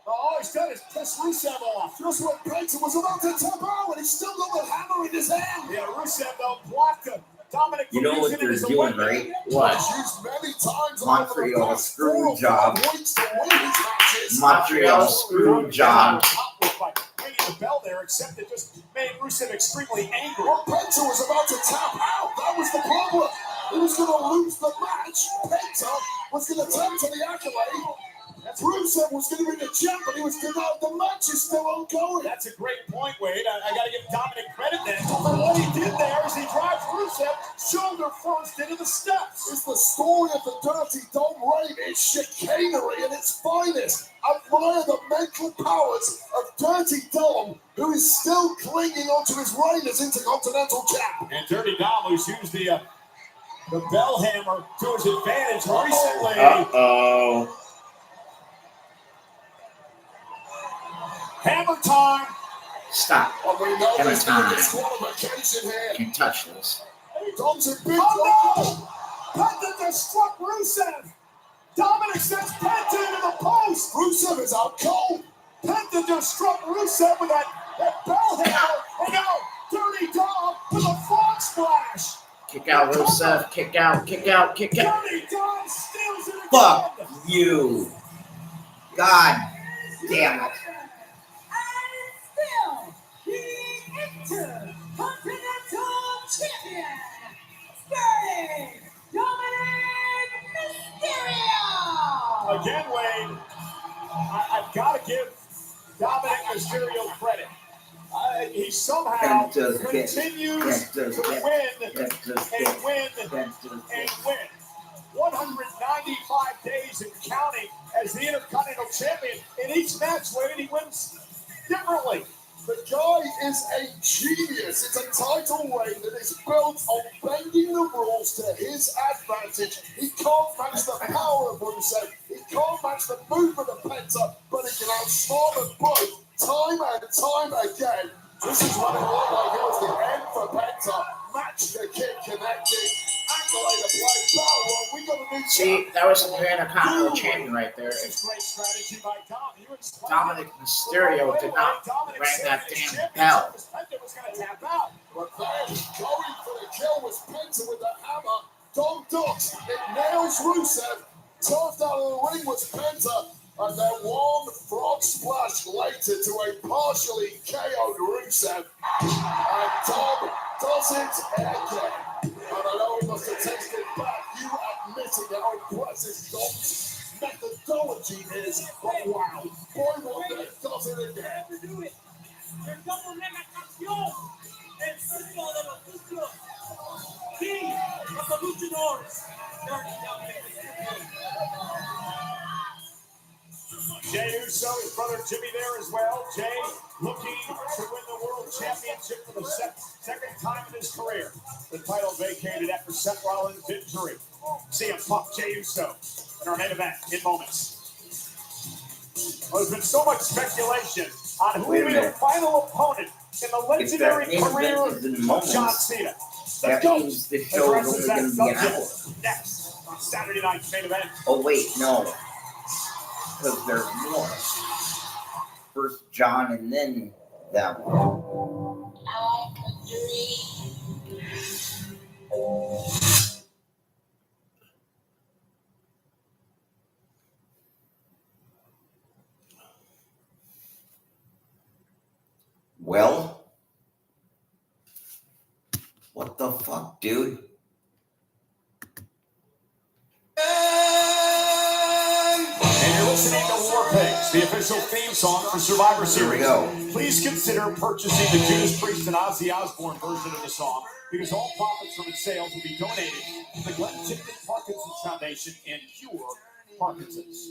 S4: All he's done is piss Rusev off.
S3: Just when Penta was about to tap out, and he's still got the hammer in his hand.
S4: Yeah, Rusev, though, blocked him. Dominic,
S2: you know what they're doing, right?
S1: What?
S3: Used many times
S2: Montreal screw job.
S1: Montreal screw job.
S4: Ringing the bell there, except it just made Rusev extremely angry.
S3: Well, Penta was about to tap out. That was the problem. He was going to lose the match. Penta was going to tap to the accolade. Rusev was going to be the champ, but he was denied. The match is still ongoing.
S4: That's a great point, Wade. I got to give Dominic credit then. But what he did there is he drives Rusev shoulder first into the steps.
S3: It's the story of the Dirty Dom reign. It's chicanery at its finest. Admire the mental powers of Dirty Dom, who is still clinging onto his reign as Intercontinental champ.
S4: And Dirty Dom, who's used the bell hammer to his advantage recently.
S1: Uh-oh.
S4: Hammer time.
S1: Stop.
S3: Well, we know
S1: Hammer
S3: there's going to be
S1: time.
S3: disqualification here.
S1: Can't touch this.
S3: Dom's in big
S4: Oh no! Penta just struck Rusev. Dominic sends Penta into the post.
S3: Rusev is out cold.
S4: Penta just struck Rusev with that bell hammer. And now Dirty Dom with a frog splash.
S1: Kick out, Rusev. Kick out, kick out, kick out.
S4: Dirty Dom steals it again.
S2: Fuck you. God damn it.
S12: And still, the Intercontinental Champion, Sturdy Dominic Mysterio.
S4: Again, Wade, I've got to give Dominic Mysterio credit. He somehow continues to win and win and win. 195 days and counting as the Intercontinental Champion. In each match, Wade, he wins differently.
S3: The guy is a genius. It's a title reign that is built on bending the rules to his advantage. He can't match the power of Rusev. He can't match the movement of Penta, but he can outsmart them both time and time again. This is what it looked like. It was the end for Penta. Match the kick connecting. Accolade of play. Power. We got a new
S1: See, that was the Intercontinental Champion right there.
S4: This is great strategy by Dom. You explained
S1: Dominic Mysterio did not ring that damn bell.
S4: Penta was going to tap out.
S3: But then, going for the kill was Penta with the hammer. Dom ducks. It nails Rusev. Turfed out of the ring was Penta. And then one frog splash later to a partially KO'd Rusev. And Dom does it again. And I know he must have texted back, you admitting how impressive Dom's methodology is. But wow, Boy Wonder does it again.
S12: Do it. El doble negación. El ciclo de los
S4: the Luchadores. Jey Uso, his brother Jimmy there as well. Jey looking to win the world championship for the second time in his career. The title vacated after Seth Rollins' victory. CM Punk, Jey Uso in our main event in moments. Well, there's been so much speculation on who will be the final opponent in the legendary career of John Cena.
S2: That means the show is only going to be an hour.
S4: Next on Saturday night's main event.
S2: Oh, wait, no. Because there's more. First John and then that one. Well, what the fuck, dude?
S4: And you're listening to War Pigs, the official theme song for Survivor Series.
S2: Here we go.
S4: Please consider purchasing the Judas Priest and Ozzy Osbourne version of the song, because all profits from its sales will be donated to the Glenn Tipton Parkinson's Foundation and Cure Parkinson's.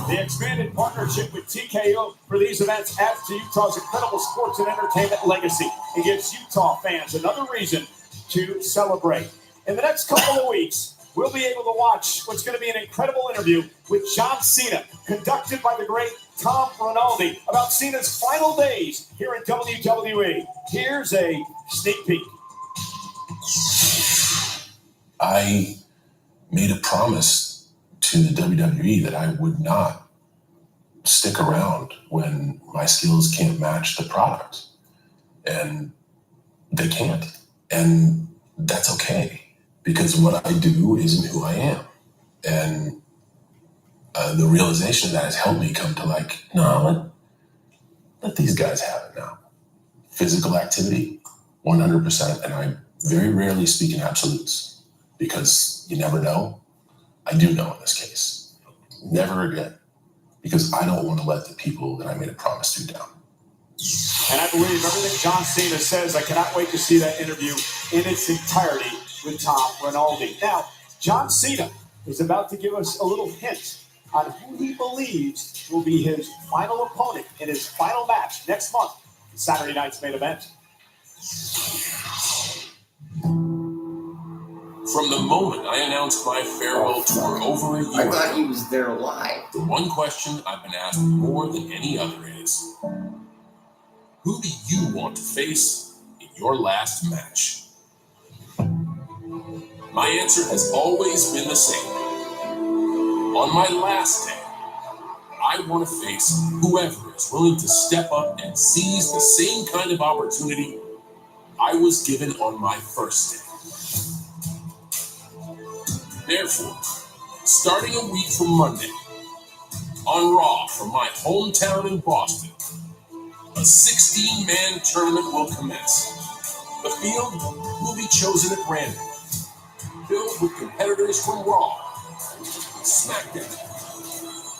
S4: The expanded partnership with TKO for these events adds to Utah's incredible sports and entertainment legacy and gives Utah fans another reason to celebrate. In the next couple of weeks, we'll be able to watch what's going to be an incredible interview with John Cena, conducted by the great Tom Rinaldi, about Cena's final days here in WWE. Here's a sneak peek.
S16: I made a promise to the WWE that I would not stick around when my skills can't match the product. And they can't. And that's okay, because what I do isn't who I am. And the realization of that has helped me come to no, let these guys have it now. Physical activity, 100%. And I very rarely speak in absolutes, because you never know. I do know in this case. Never again. Because I don't want to let the people that I made a promise to down.
S4: And I believe everything John Cena says. I cannot wait to see that interview in its entirety with Tom Rinaldi. Now, John Cena is about to give us a little hint on who he believes will be his final opponent in his final match next month, Saturday night's main event.
S16: From the moment I announced my farewell tour over a year
S2: I thought he was there live.
S16: the one question I've been asked more than any other is, who do you want to face in your last match? My answer has always been the same. On my last day, I want to face whoever is willing to step up and seize the same kind of opportunity I was given on my first day. Therefore, starting a week from Monday, on Raw from my hometown in Boston, a 16-man tournament will commence. The field will be chosen at random, filled with competitors from Raw, SmackDown,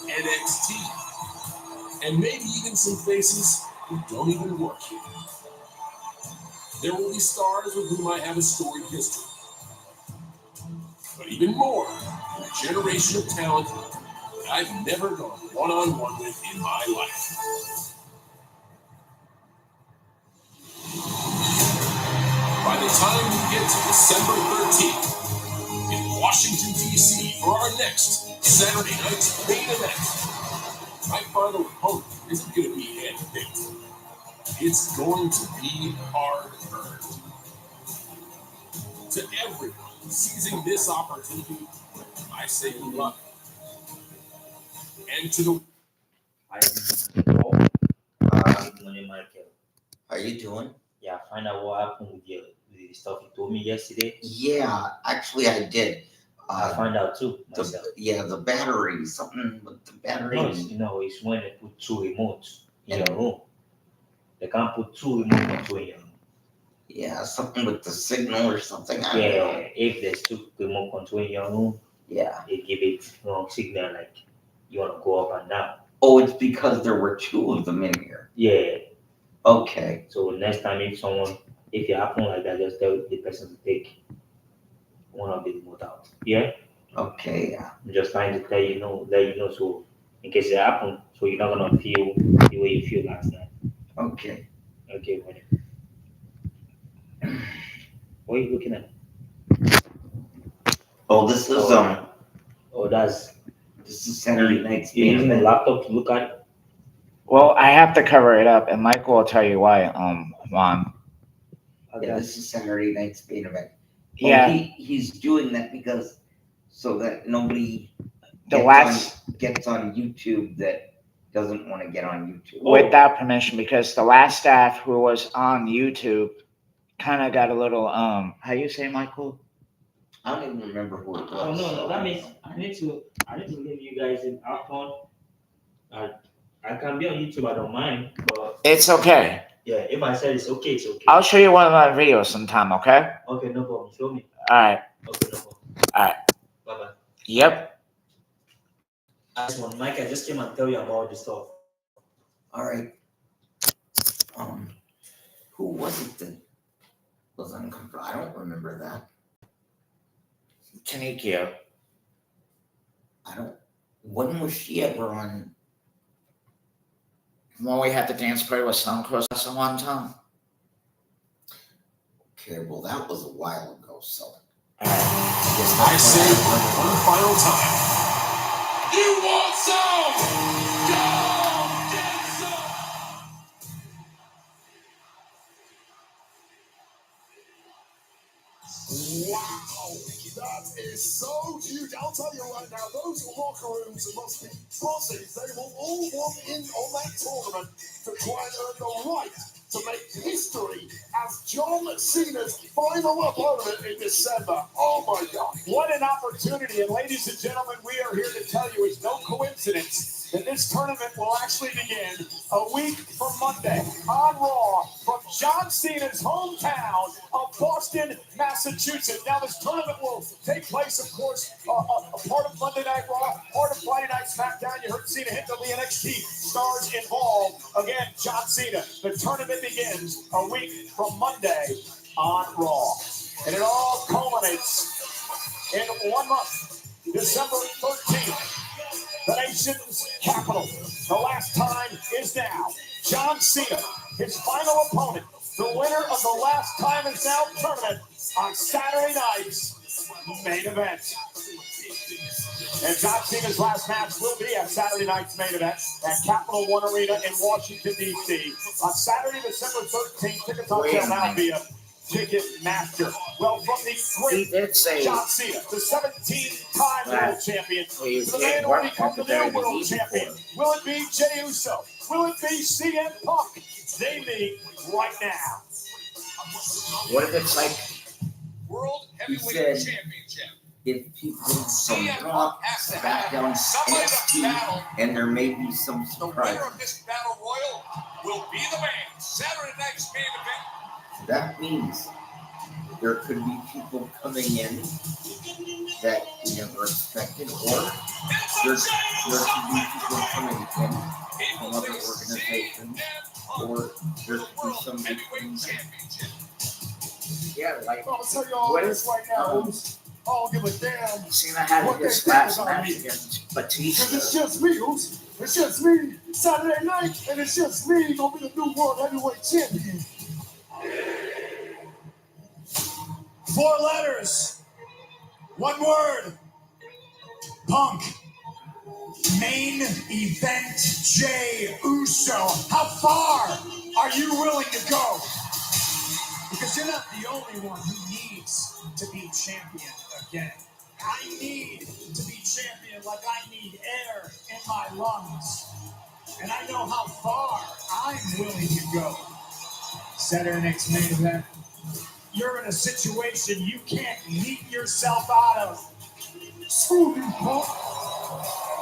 S16: NXT, and maybe even some faces who don't even work here. There will be stars with whom I have a storied history. But even more, a generation of talent that I've never gone one-on-one with in my life. By the time we get to December 13th in Washington, D.C. for our next Saturday night's main event, my final opponent isn't going to be handpicked. It's going to be hard-earned. To everyone seizing this opportunity, I say good luck. And to the...
S2: How you doing?
S17: Yeah, find out what happened with the stuff you told me yesterday.
S2: Yeah, actually I did.
S17: I found out too myself.
S2: The battery, something with the battery.
S17: No, it's when they put two remotes in your room. They can't put two remote control in your room.
S2: Yeah, something with the signal or something. I don't know.
S17: If there's two remote control in your room, they give it wrong signal, like you want to go up and down.
S2: Oh, it's because there were two of them in here.
S17: Yeah.
S2: Okay.
S17: So next time if someone if it happen like that, just tell the person to take one of the remote out. Yeah.
S2: Okay.
S17: I'm just trying to let you know, so in case it happen, so you're not gonna feel the way you feel last night.
S2: Okay.
S17: Okay, buddy. What are you looking at?
S2: Oh, this is
S17: Oh, this
S2: is Saturday night's
S17: You're using the
S2: event.
S17: laptop to look at it?
S1: Well, I have to cover it up, and Michael will tell you why. Mom.
S2: Yeah, this is Saturday night's main event.
S1: Yeah.
S2: He's doing that because so that nobody gets on YouTube that doesn't want to get on YouTube.
S1: Without permission, because the last staff who was on YouTube kind of got a little how you say, Michael?
S2: I don't even remember who it was.
S17: Oh no, that means I need to leave you guys in Upton. I can be on YouTube, I don't mind, but
S1: It's okay.
S17: yeah, if I said it's okay, it's okay.
S1: I'll show you one of my videos sometime, okay?
S17: Okay, no problem. Show me.
S1: All right.
S17: Okay, no problem.
S1: All right.
S17: Bye bye.
S1: Yep.
S17: Last one, Mike, I just came and tell you about the stuff.
S2: All right. Who was it that was uncomfortable? I don't remember that.
S1: Tanikio.
S2: When was she ever on?
S1: When we had the dance party with Stone Cold at one time.
S2: Okay, well that was a while ago, so.
S3: I say one final time. You want some? Go get some! Wow, that is so huge. I'll tell you right now, those locker rooms must be buzzing. They will all want in on that tournament to try and earn the right to make history as John Cena's final opponent in December. Oh my God.
S4: What an opportunity. And ladies and gentlemen, we are here to tell you it's no coincidence that this tournament will actually begin a week from Monday on Raw from John Cena's hometown of Boston, Massachusetts. Now, this tournament will take place, of course, a part of Monday Night Raw, part of Friday Night SmackDown. You heard Cena hit the NXT stars involved. Again, John Cena. The tournament begins a week from Monday on Raw. And it all culminates in 1 month, December 13th. The nation's capital. The last time is now. John Cena, his final opponent, the winner of the Last Time Is Now tournament on Saturday night's main event. And John Cena's last match will be at Saturday night's main event at Capital One Arena in Washington, D.C. on Saturday, December 13th. Tickets on sale now via Ticketmaster. Well, from the great John Cena, the 17-time world champion, to the man who will become the new world champion. Will it be Jey Uso? Will it be CM Punk? They meet right now.
S1: What if it's like
S4: World
S2: Heavyweight Championship? If people from Raw, SmackDown, NXT, and there may be some
S4: The winner
S2: surprise.
S4: of this battle royal will be the man. Saturday night's main event.
S2: That means there could be people coming in that we never expected, or there could be people coming in from other organizations, or there could be somebody coming
S1: yeah, like
S4: I'll tell you all
S1: what
S4: this
S1: is
S4: right now. I don't give a damn.
S1: Cena had
S4: what
S1: his
S4: they
S1: last
S4: think about
S1: match
S4: me.
S1: against
S4: Because
S1: Batista.
S4: it's just me, Oos. It's just me. Saturday night, and it's just me gonna be the new world heavyweight champion. 4 letters. 1 word. Punk. Main event Jey Uso. How far are you willing to go? Because you're not the only one who needs to be champion again. I need to be champion like I need air in my lungs. And I know how far I'm willing to go. Saturday night's main event. You're in a situation you can't leap yourself out of. Screw you, punk.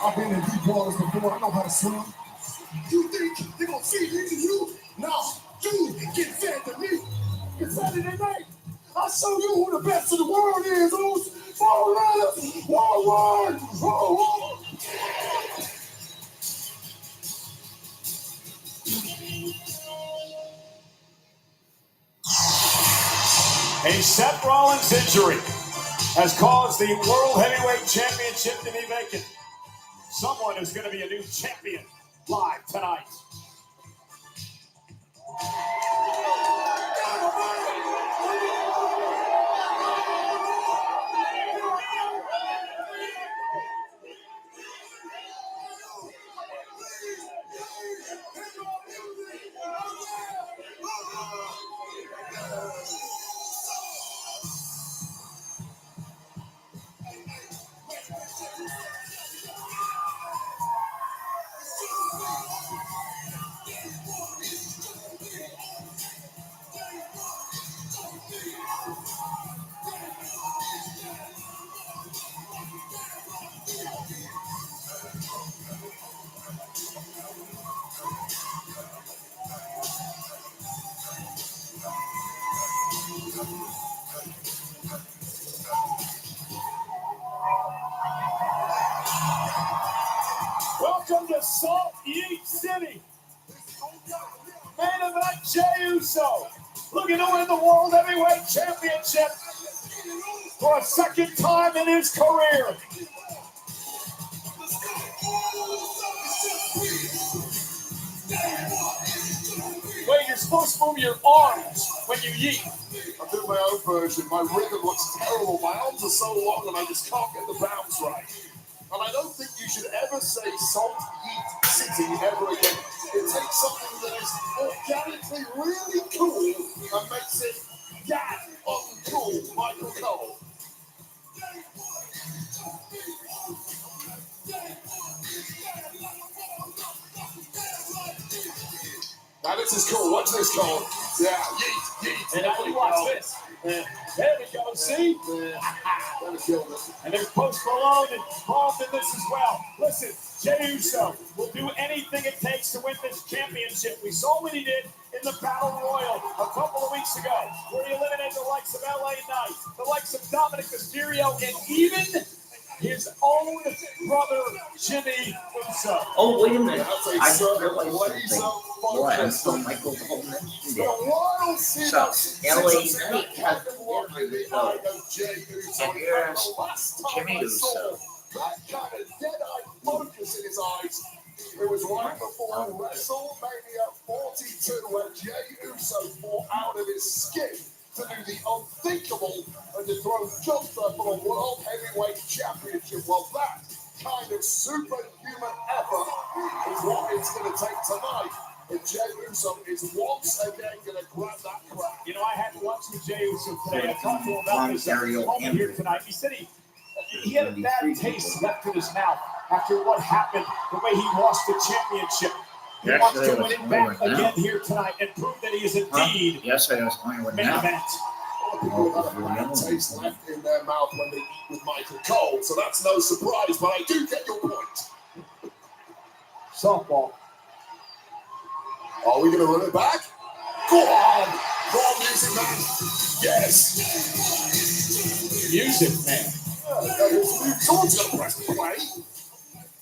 S4: I've been in deep waters before. I know how to swim. You think they're gonna feed me to you? No, you get fed to me. It's Saturday night. I'll show you who the best in the world is. Who's 4 letters? 1 word. 1 word. A Seth Rollins injury has caused the World Heavyweight Championship to be vacant. Someone is going to be a new champion live tonight. Welcome to Salt Lake City. Main event, Jey Uso, looking to win the World Heavyweight Championship for a second time in his career. Wait, you're supposed to move your arms when you yeet.
S3: I do my own version. My rhythm looks terrible. My arms are so long and I just can't get the bounce right. And I don't think you should ever say Salt Heat City ever again. It takes something that is organically really cool and makes it that uncool. Michael Cole. Now this is cool. Watch this, Cole. Yeah, yeet, yeet.
S4: And now you watch this. There we go. See? And there's Post Malone involved in this as well. Listen, Jey Uso will do anything it takes to win this championship. We saw what he did in the Battle Royal a couple of weeks ago, where he eliminated the likes of LA Knight, the likes of Dominic Mysterio, and even his own brother, Jimmy Uso.
S1: Oh, wait a minute.
S3: I
S1: just realized something. What? Until Michael Cole mentioned it. So, LA Knight has the and here's Jimmy Uso.
S3: That kind of dead-eyed focus in his eyes. It was right before WrestleMania 42 when Jey Uso fought out of his skin to do the unthinkable and to throw Gunther for the World Heavyweight Championship. Well, that kind of superhuman effort is what it's going to take tonight. And Jey Uso is once again going to grab that crown.
S4: You know, I had lunch with Jey Uso today. I talked to him about this moment here tonight. He said he had a bad taste left in his mouth after what happened, the way he lost the championship. He wants to win it back again here tonight and prove that he is indeed
S1: Yes, I was going with
S4: main
S1: that.
S4: event.
S3: People have a bad taste left in their mouth when they eat with Michael Cole, so that's no surprise, but I do get your point.
S4: Softball.
S3: Are we going to run it back? Go on! Go on, Music Man! Yes!
S4: Music Man.
S3: Someone's going to press play.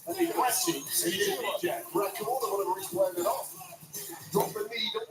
S4: That'd be flashy.
S3: So you did it, Jack. Record or whatever he's playing it off. Drop the needle.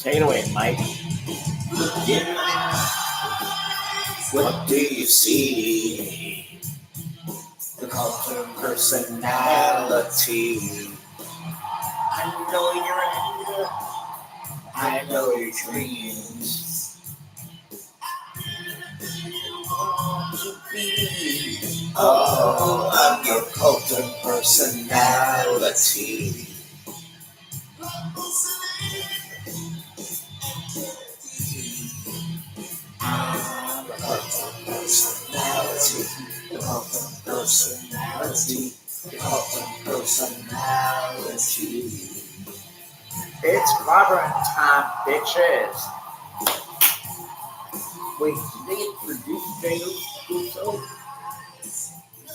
S1: Take it away, Mike. What do you see? The cult of personality. I know your anger. I know your dreams. You want to be
S2: Oh, I'm your cult of personality. I'm a cult of personality. Cult of personality. Cult of personality.
S1: It's clobbering time, bitches.
S2: Wait, did they introduce Jey Uso?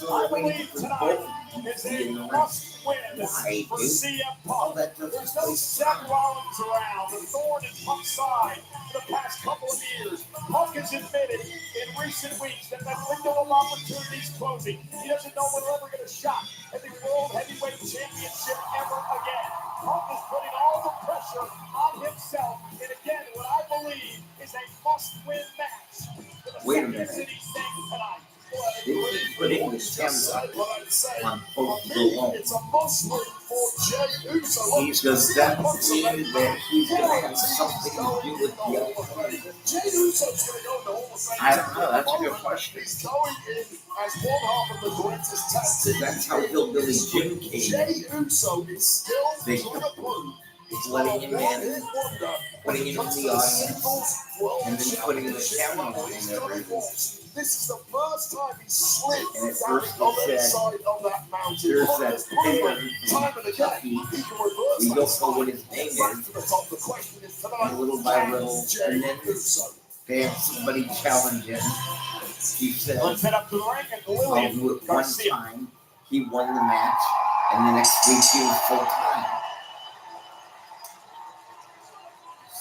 S4: I believe tonight is a must-win
S2: Why,
S4: for
S2: dude?
S4: CM
S2: All
S4: Punk.
S2: that
S4: There's
S2: doesn't
S4: no
S2: place
S4: Seth Rollins around, the thorn in Punk's side for the past couple of years. Punk has admitted in recent weeks that that window of opportunity is closing. He doesn't know when he'll ever get a shot at the World Heavyweight Championship ever again. Punk is putting all the pressure on himself, and again, what I believe is a must-win match for the
S2: Wait a
S4: Second
S2: minute.
S4: City Saints tonight.
S2: Didn't he put in the camera on both the wall?
S4: It's a must-win for Jey Uso.
S2: Does that mean that he's going to have something to do with the other party?
S4: Jey Uso's going to go in the Hall of Fame.
S2: I don't know. That's a good question.
S4: He's going in as one half of the greatest tag team.
S2: That's how Hillbilly Jim came in.
S4: Jey Uso is still
S2: They
S4: to the prove.
S2: He's letting him in, putting him in the audience, and then putting the camera on him every
S4: This is the first time he's slid
S2: And at
S4: down
S2: first
S4: the other
S2: he said,
S4: side of that mountain.
S2: there's
S4: Punk
S2: that
S4: has proven
S2: fan
S4: time and again
S2: Kentucky.
S4: he can reverse
S2: We
S4: that
S2: don't know
S4: slide.
S2: what his name
S4: Back
S2: is.
S4: to the top. The question is tonight,
S2: And little by little,
S4: Jey
S2: and then
S4: Uso.
S2: they have somebody challenge him. He said,
S4: Let's head up to the ring and
S2: I'll
S4: Lillian
S2: do it one
S4: Garcia.
S2: time. He won the match, and the next week he was full time.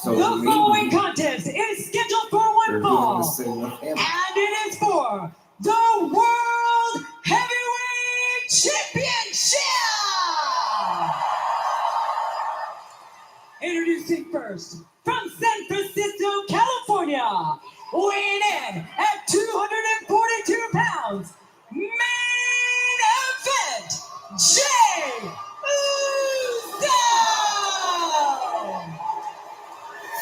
S2: So
S12: The following
S2: maybe
S12: contest is scheduled for
S2: they're
S12: one
S2: doing the
S12: fall,
S2: same with him.
S12: and it is for the World Heavyweight Championship. Introducing first, from San Francisco, California, weighing in at 242 pounds, main event, Jey Uso.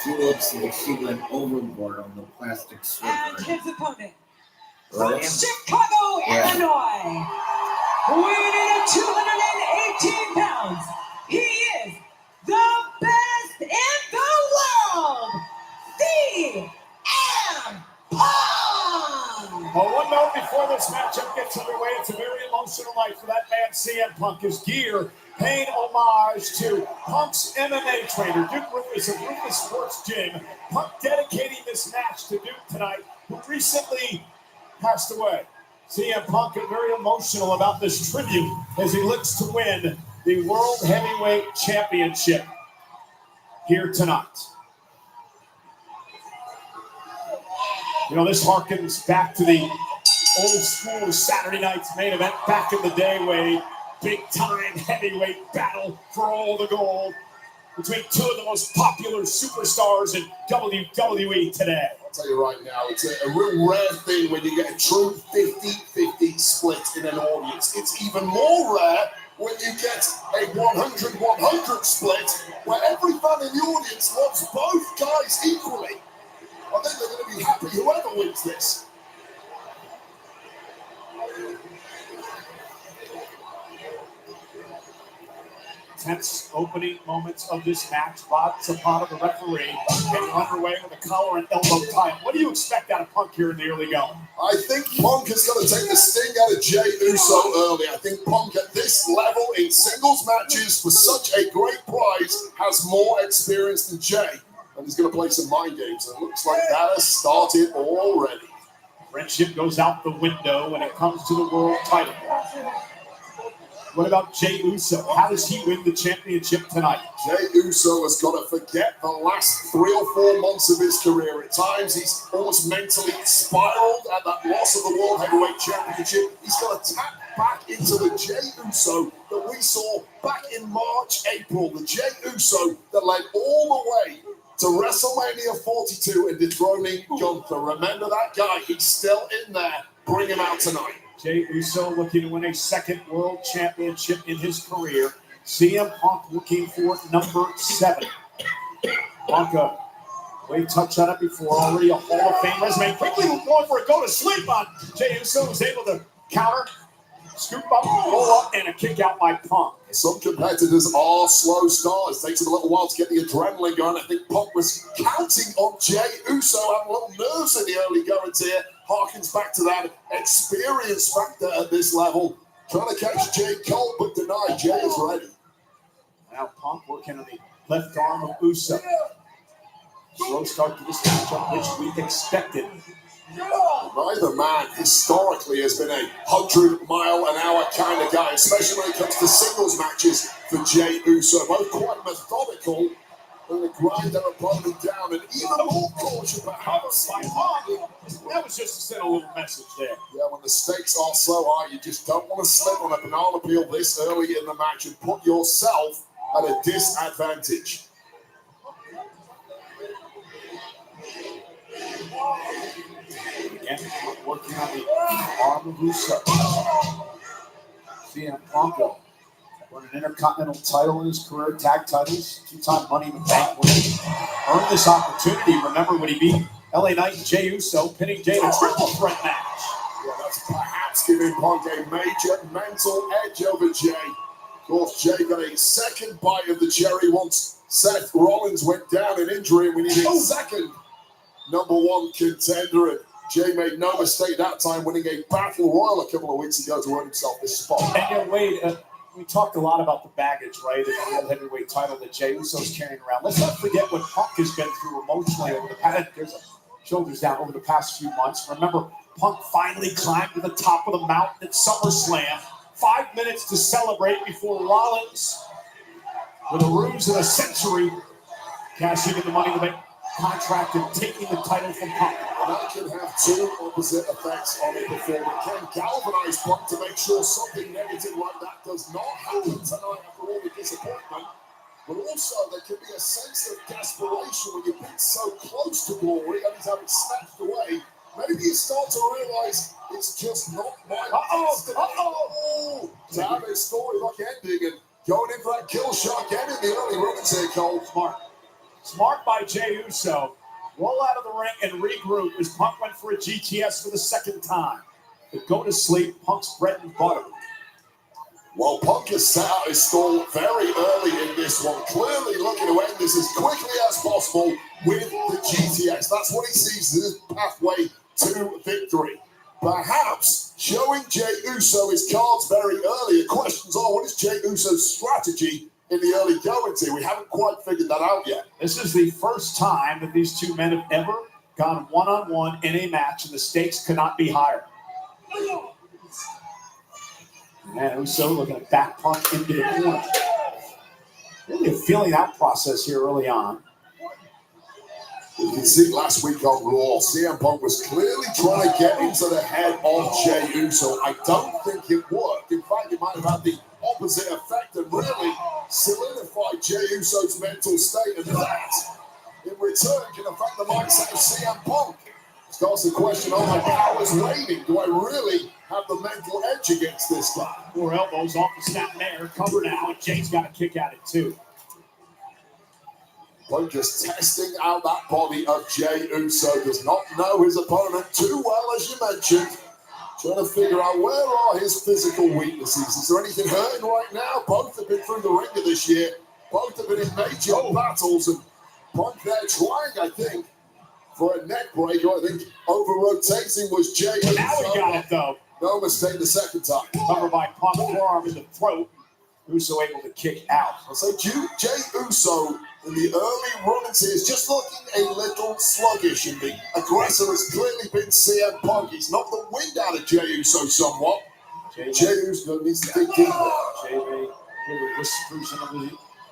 S2: She looks like she went overboard on the plastic
S12: And
S2: surgery.
S12: his opponent, from
S2: Really?
S12: Chicago,
S2: Yeah.
S12: Illinois, weighing in at 218 pounds, he is the best in the world, CM Punk.
S4: Well, one note before this matchup gets underway, it's a very emotional night for that man, CM Punk. His gear paying homage to Punk's MMA trainer, Duke Rufus of Rufus Sports Gym. Punk dedicating this match to Duke tonight, who recently passed away. CM Punk is very emotional about this tribute as he looks to win the World Heavyweight Championship here tonight. You know, this harkens back to the old school Saturday night's main event back in the day, where big time heavyweight battle for all the gold between two of the most popular superstars in WWE today.
S3: I'll tell you right now, it's a real rare thing when you get a true 50-50 split in an audience. It's even more rare when you get a 100-100 split where every fan in the audience loves both guys equally. I think they're going to be happy whoever wins this.
S4: Tense opening moments of this match. Bob Zapata, the referee, getting underway with a collar and elbow tie. What do you expect out of Punk here in the early going?
S3: I think Punk is going to take the sting out of Jey Uso early. I think Punk at this level in singles matches for such a great prize has more experience than Jey. And he's going to play some mind games. And it looks like that has started already.
S4: Friendship goes out the window when it comes to the world title. What about Jey Uso? How does he win the championship tonight?
S3: Jey Uso has got to forget the last 3 or 4 months of his career. At times, he's almost mentally spiraled at that loss of the World Heavyweight Championship. He's got to tap back into the Jey Uso that we saw back in March, April. The Jey Uso that led all the way to WrestleMania 42 and dethroning Gunther. Remember that guy? He's still in there. Bring him out tonight.
S4: Jey Uso looking to win a second world championship in his career. CM Punk looking for number 7. Punk, we touched on it before, already a Hall of Fame resume. Quickly going for a go to sleep on. Jey Uso was able to Counter, scoop up, roll up, and a kick out by Punk.
S3: Some competitors are slow starters. It takes them a little while to get the adrenaline going. I think Punk was counting on Jey Uso, having a little nerves in the early goings here. Harkens back to that experience factor at this level. Trying to catch Jay Cole, but denied. Jay is ready.
S4: Now Punk working on the left arm of Uso. Slow start to this matchup, which we expected.
S3: Neither man historically has been a 100-mile-an-hour kind of guy, especially when it comes to singles matches for Jey Uso. Both quite methodical and grind their opponent down, and even more cautious perhaps.
S4: That was just to send a little message there.
S3: Yeah, when the stakes are so high, you just don't want to slip on a banana peel this early in the match and put yourself at a disadvantage.
S4: Again, working on the arm of Uso. CM Punk won an Intercontinental title in his career, tag titles, 2-time Money in the Bank winner. Earned this opportunity. Remember when he beat LA Knight and Jey Uso, pinning Jey in a triple threat match.
S3: Yeah, that's perhaps giving Punk a major mental edge over Jey. Of course, Jey got a second bite of the cherry once Seth Rollins went down in injury, and we needed a second #1 contender. And Jey made no mistake that time, winning a battle royal a couple of weeks ago to earn himself this spot.
S4: And yet, Wade, we talked a lot about the baggage, right? The World Heavyweight title that Jey Uso's carrying around. Let's not forget what Punk has been through emotionally over the past. There's a shoulders down over the past few months. Remember, Punk finally climbed to the top of the mountain at SummerSlam. 5 minutes to celebrate before Rollins, with a ruse of a century, cashing in the Money in the Bank contract and taking the title from Punk.
S3: And that can have two opposite effects on a performer. It can galvanize Punk to make sure something negative like that does not happen tonight after all the disappointment. But also, there can be a sense of desperation when you've been so close to glory and he's having snatched away. Maybe you start to realize it's just not my destiny. To have a story-like ending and going in for that kill shot again in the early runnings here, Cole.
S4: Smart by Jey Uso. Roll out of the ring and regroup as Punk went for a GTS for the second time. But go to sleep, Punk's bread and butter.
S3: Well, Punk has set out his stall very early in this one, clearly looking to end this as quickly as possible with the GTS. That's what he sees as his pathway to victory. Perhaps showing Jey Uso his cards very early. The questions are, what is Jey Uso's strategy in the early going to? We haven't quite figured that out yet.
S4: This is the first time that these two men have ever gone one-on-one in a match, and the stakes could not be higher. And Uso looking to back Punk into the corner. Really a feeling out process here early on.
S3: You can see last week on Raw, CM Punk was clearly trying to get into the head of Jey Uso. I don't think it worked. In fact, it might have had the opposite effect and really solidified Jey Uso's mental state. And that, in return, can affect the mindset of CM Punk. Starts the question, are my powers waning? Do I really have the mental edge against this guy?
S4: 4 elbows off the snap there. Cover now, and Jey's got a kick at it too.
S3: Punk just testing out that body of Jey Uso. Does not know his opponent too well, as you mentioned. Trying to figure out where are his physical weaknesses. Is there anything hurting right now? Both have been through the ringer this year. Both have been in major battles. And Punk there trying, I think, for a neck breaker. I think over-rotating was Jey Uso.
S4: Now he got it, though.
S3: No mistake the second time.
S4: Covered by Punk, forearm in the throat. Uso able to kick out.
S3: I'll say Jey Uso in the early runnings here is just looking a little sluggish, and the aggressor has clearly been CM Punk. He's knocked the wind out of Jey Uso somewhat. Jey Uso needs to dig deeper.
S4: Jey whispers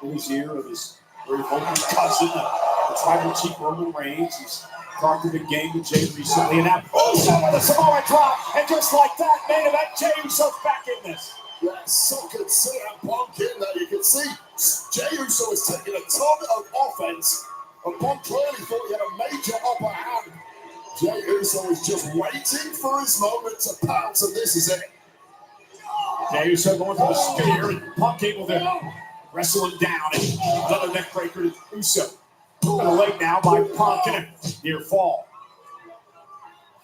S4: in his ear of his very vocal cousin, the tribal chief Roman Reigns. He's talked to the game with Jey recently, and now Uso with a Samoa drop, and just like that, main event, Jey Uso's back in this.
S3: Yeah, suckered CM Punk in there. You can see Jey Uso is taking a ton of offense, and Punk clearly thought he had a major upper hand. Jey Uso is just waiting for his moment to pounce, and this is it.
S4: Jey Uso going for the spear, and Punk able to wrestle him down, and another neck breaker to Uso. Put a leg now by Punk, and a near fall.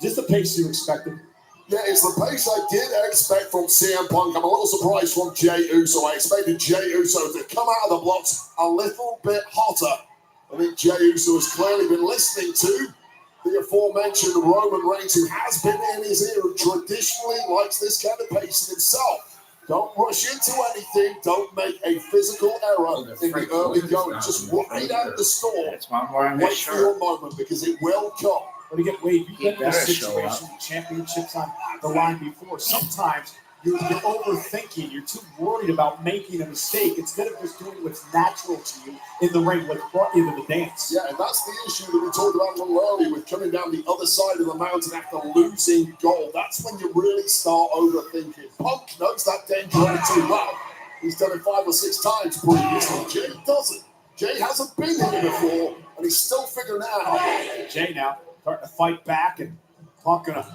S4: Is this the pace you expected?
S3: Yeah, it's the pace I did expect from CM Punk. I'm a little surprised from Jey Uso. I expected Jey Uso to come out of the blocks a little bit hotter. I think Jey Uso has clearly been listening to the aforementioned Roman Reigns, who has been in his ear and traditionally likes this kind of pacing himself. Don't rush into anything. Don't make a physical error in the early going. Just ride out the storm. Wait for your moment because it will come.
S4: But again, Wade, you've been in this situation, championships on the line before. Sometimes you're overthinking. You're too worried about making a mistake instead of just doing what's natural to you in the ring, what brought you to the dance.
S3: Yeah, and that's the issue that we talked about a little earlier with coming down the other side of the mountain after losing gold. That's when you really start overthinking. Punk knows that danger only too well. He's done it 5 or 6 times previously. Jey doesn't. Jey hasn't been here before, and he's still figuring it out.
S4: Jey now starting to fight back, and Punk gonna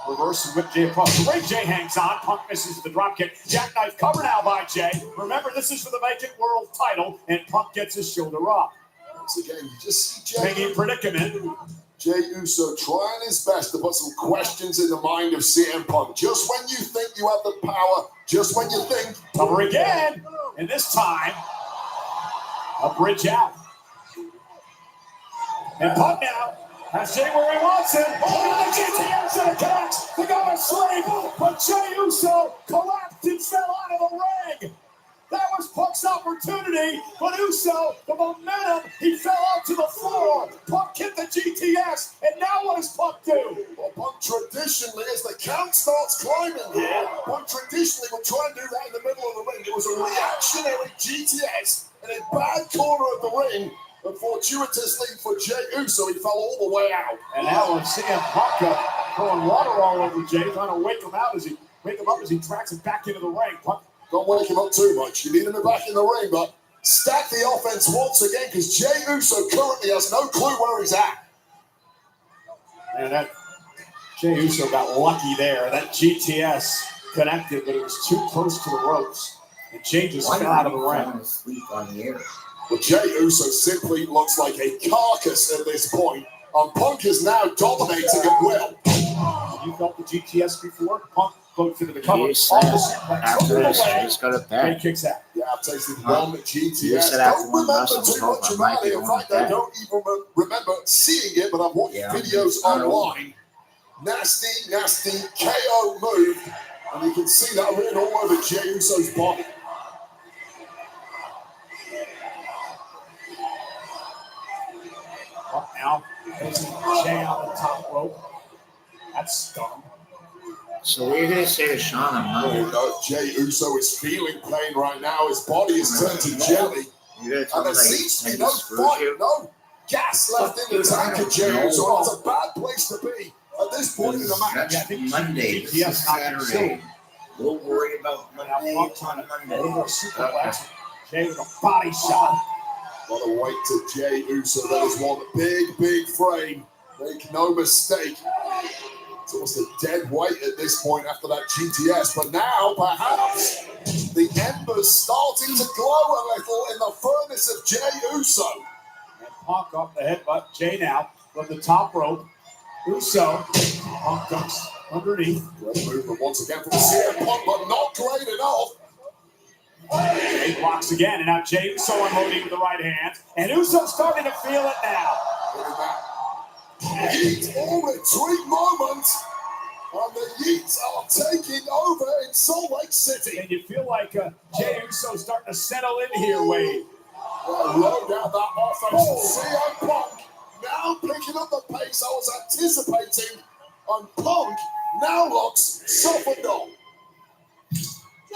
S4: reverse and whip Jey across the ring. Jey hangs on. Punk misses the dropkick. Jackknife cover now by Jey. Remember, this is for the vacant world title, and Punk gets his shoulder up.
S3: Once again, you just see Jey.
S4: Making predicament.
S3: Jey Uso trying his best to put some questions in the mind of CM Punk. Just when you think you have the power, just when you think.
S4: Cover again, and this time, a bridge out. And Punk now has Jey where he wants him. Oh, the GTS and attacks. They got a slave, but Jey Uso collapsed and fell out of the ring. That was Punk's opportunity, but Uso, the momentum, he fell out to the floor. Punk hit the GTS, and now what does Punk do?
S3: Well, Punk traditionally, as the count starts climbing here, Punk traditionally would try and do that in the middle of the ring. It was a reactionary GTS in a bad corner of the ring. But fortuitously for Jey Uso, he fell all the way out.
S4: And now we're seeing Punk throwing water all over Jey, trying to wake him up as he tracks him back into the ring. Punk,
S3: don't wake him up too much. You need him back in the ring, but stack the offense once again because Jey Uso currently has no clue where he's at.
S4: And that Jey Uso got lucky there. That GTS connected, but it was too close to the ropes. And Jey just fell out of the ring.
S2: Sleep on the air.
S3: Well, Jey Uso simply looks like a carcass at this point, and Punk is now dominating at will.
S4: You felt the GTS before? Punk goes into the cover.
S1: After this, he's got it back.
S4: Jey kicks out.
S3: Yeah, I've tasted one GTS.
S1: You said after
S3: Don't
S1: one
S3: remember
S1: wrestle,
S3: too much
S1: I
S3: about
S1: might
S3: it.
S1: be
S3: In
S1: one
S3: fact, I
S1: back.
S3: don't even remember seeing it, but I've watched videos online. Nasty, nasty KO move, and you can see that written all over Jey Uso's body.
S4: Up now, facing Jey on the top rope. That's dumb.
S1: So what are you going to say to Sean on Monday?
S3: Oh, no, Jey Uso is feeling pain right now. His body is turned to jelly. And there seems to be no fight, no gas left in the tank of Jey Uso. It's a bad place to be at this point in the match.
S2: That's Monday. This is Saturday. We'll worry about Monday on Monday.
S4: A little more superplex. Jey with a body shot.
S3: A lot of weight to Jey Uso. That is one big frame. Make no mistake. It's almost a dead weight at this point after that GTS. But now, perhaps, the embers starting to glow a little in the furnace of Jey Uso.
S4: And Punk off the headbutt. Jey now from the top rope. Uso. Punk comes underneath.
S3: Great movement once again from CM Punk, but not great enough.
S4: Jey blocks again, and now Jey Uso unloading with the right hand. And Uso's starting to feel it now.
S3: Look at that. Yeet all retreat moment. And the Yeets are taking over in Salt Lake City.
S4: And you feel like Jey Uso's starting to settle in here, Wade.
S3: Load out that offense. CM Punk now picking up the pace I was anticipating. And Punk now looks softened up.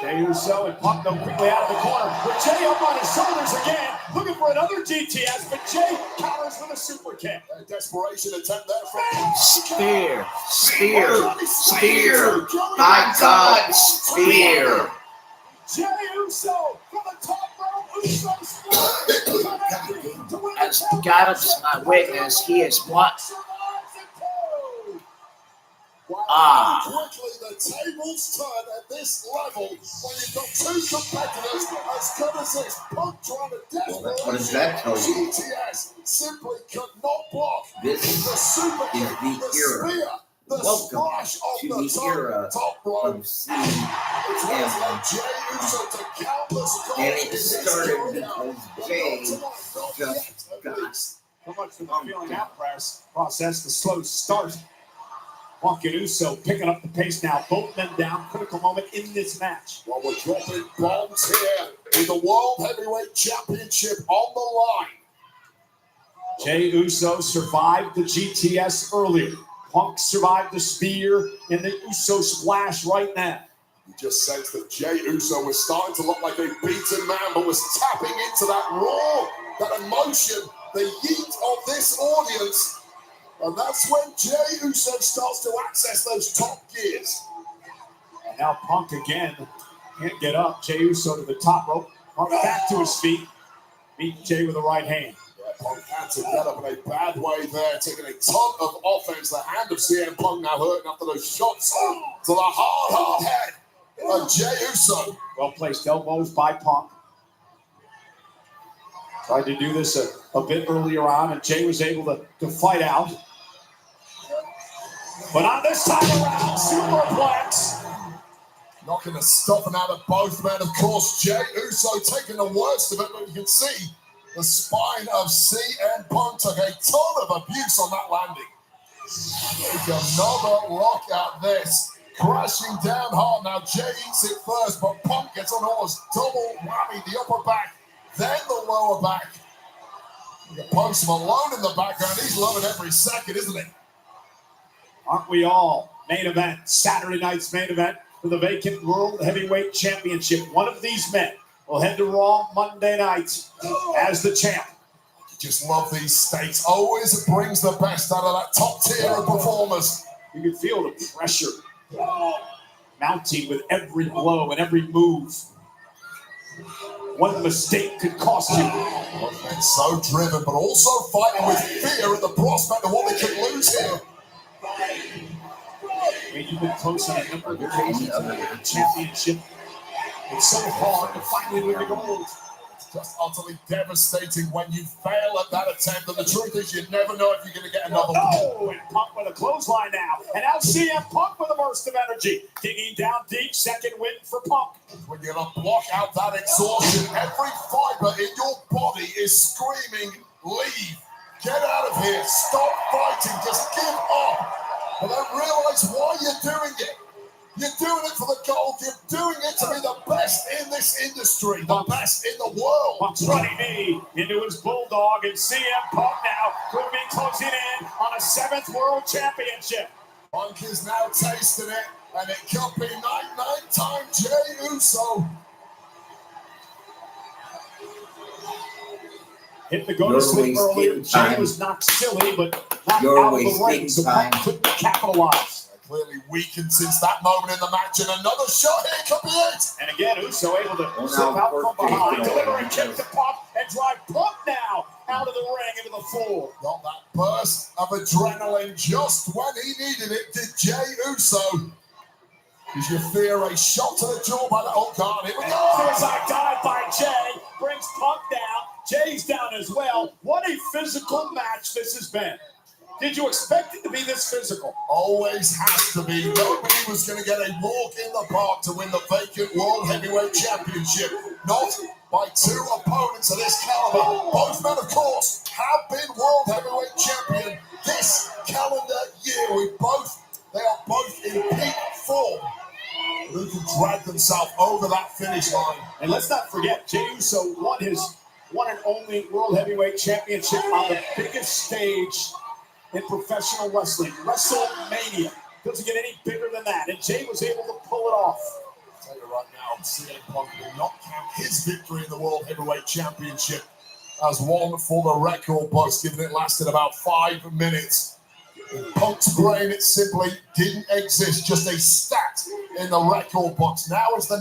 S4: Jey Uso and Punk go quickly out of the corner. With Jey up on his shoulders again, looking for another GTS, but Jey counters with a super kick.
S3: A desperation attempt there from
S1: Spear. My God, spear.
S4: Jey Uso from the top rope. Uso
S1: As God is my witness, he is what?
S3: Quickly the tables turn at this level when you've got two competitors as good as this. Punk trying to desperately.
S2: What does that tell you?
S3: GTS simply could not block
S2: This
S3: the super
S2: is
S3: kick,
S2: the
S3: the
S2: era
S3: spear. The
S2: Welcome
S3: splash off
S2: to
S3: the
S2: the era
S3: top rope.
S2: of CM. And it started because Jay just got
S4: So much for the feeling out process, the slow start. Punk and Uso picking up the pace now. Both men down. Critical moment in this match.
S3: Well, we're dropping bombs here with the World Heavyweight Championship on the line.
S4: Jey Uso survived the GTS earlier. Punk survived the spear and the Uso splash right now.
S3: You just sensed that Jey Uso was starting to look like a beaten man, but was tapping into that roar, that emotion, the yeet of this audience. And that's when Jey Uso starts to access those top gears.
S4: And now Punk again can't get up. Jey Uso to the top rope. Punk back to his feet. Beat Jey with the right hand.
S3: Yeah, Punk had to get up in a bad way there, taking a ton of offense. The hand of CM Punk now hurting after those shots to the hard head of Jey Uso.
S4: Well-placed elbows by Punk. Tried to do this a bit earlier on, and Jey was able to fight out. But on this time around, superplex.
S3: Knocking the stuffing out of both men. Of course, Jey Uso taking the worst of it, but you can see the spine of CM Punk took a ton of abuse on that landing. Take another look at this. Crashing down hard. Now Jey eats it first, but Punk gets on almost double whammy. The upper back, then the lower back. Punk's alone in the background. He's loving every second, isn't he?
S4: Aren't we all? Main event, Saturday night's main event for the vacant World Heavyweight Championship. One of these men will head to Raw Monday night as the champ.
S3: You just love these stakes. Always brings the best out of that top tier of performers.
S4: You can feel the pressure mounting with every blow and every move. One mistake could cost you.
S3: And so driven, but also fighting with fear at the prospect of what they could lose here.
S4: I mean, you've been close on a number of occasions in the championship. It's so hard to finally win the gold.
S3: It's just utterly devastating when you fail at that attempt. And the truth is, you never know if you're going to get another one.
S4: Oh, and Punk with a clothesline now. And now CM Punk with a burst of energy. Digging down deep, second win for Punk.
S3: When you're going to block out that exhaustion, every fiber in your body is screaming, leave. Get out of here. Stop fighting. Just give up. But then realize why you're doing it. You're doing it for the gold. You're doing it to be the best in this industry, the best in the world.
S4: Punk's running knee into his bulldog, and CM Punk now could be closing in on a 7th World Championship.
S3: Punk is now tasting it, and it could be night time Jey Uso.
S4: Hit the go to sleep earlier. Jey was knocked silly, but knocked out of the ring, so Punk couldn't capitalize.
S3: Clearly weakened since that moment in the match, and another shot here could be it.
S4: And again, Uso able to slip out from behind, deliver a kick to Punk, and drive Punk now out of the ring into the floor.
S3: Got that burst of adrenaline just when he needed it, did Jey Uso. Did you fear a shot to the jaw by the old guard? Here we go.
S4: Suicide dive by Jey brings Punk down. Jey's down as well. What a physical match this has been. Did you expect it to be this physical?
S3: Always has to be. Nobody was going to get a walk in the park to win the vacant World Heavyweight Championship. Not by two opponents of this caliber. Both men, of course, have been World Heavyweight Champion this calendar year. They are both in peak form. Who can drag themselves over that finish line?
S4: And let's not forget, Jey Uso won his one and only World Heavyweight Championship on the biggest stage in professional wrestling, WrestleMania. Doesn't get any bigger than that, and Jey was able to pull it off.
S3: I'll tell you right now, CM Punk will not count his victory in the World Heavyweight Championship as one for the record books, given it lasted about 5 minutes. In Punk's brain, it simply didn't exist, just a stat in the record books. Now is the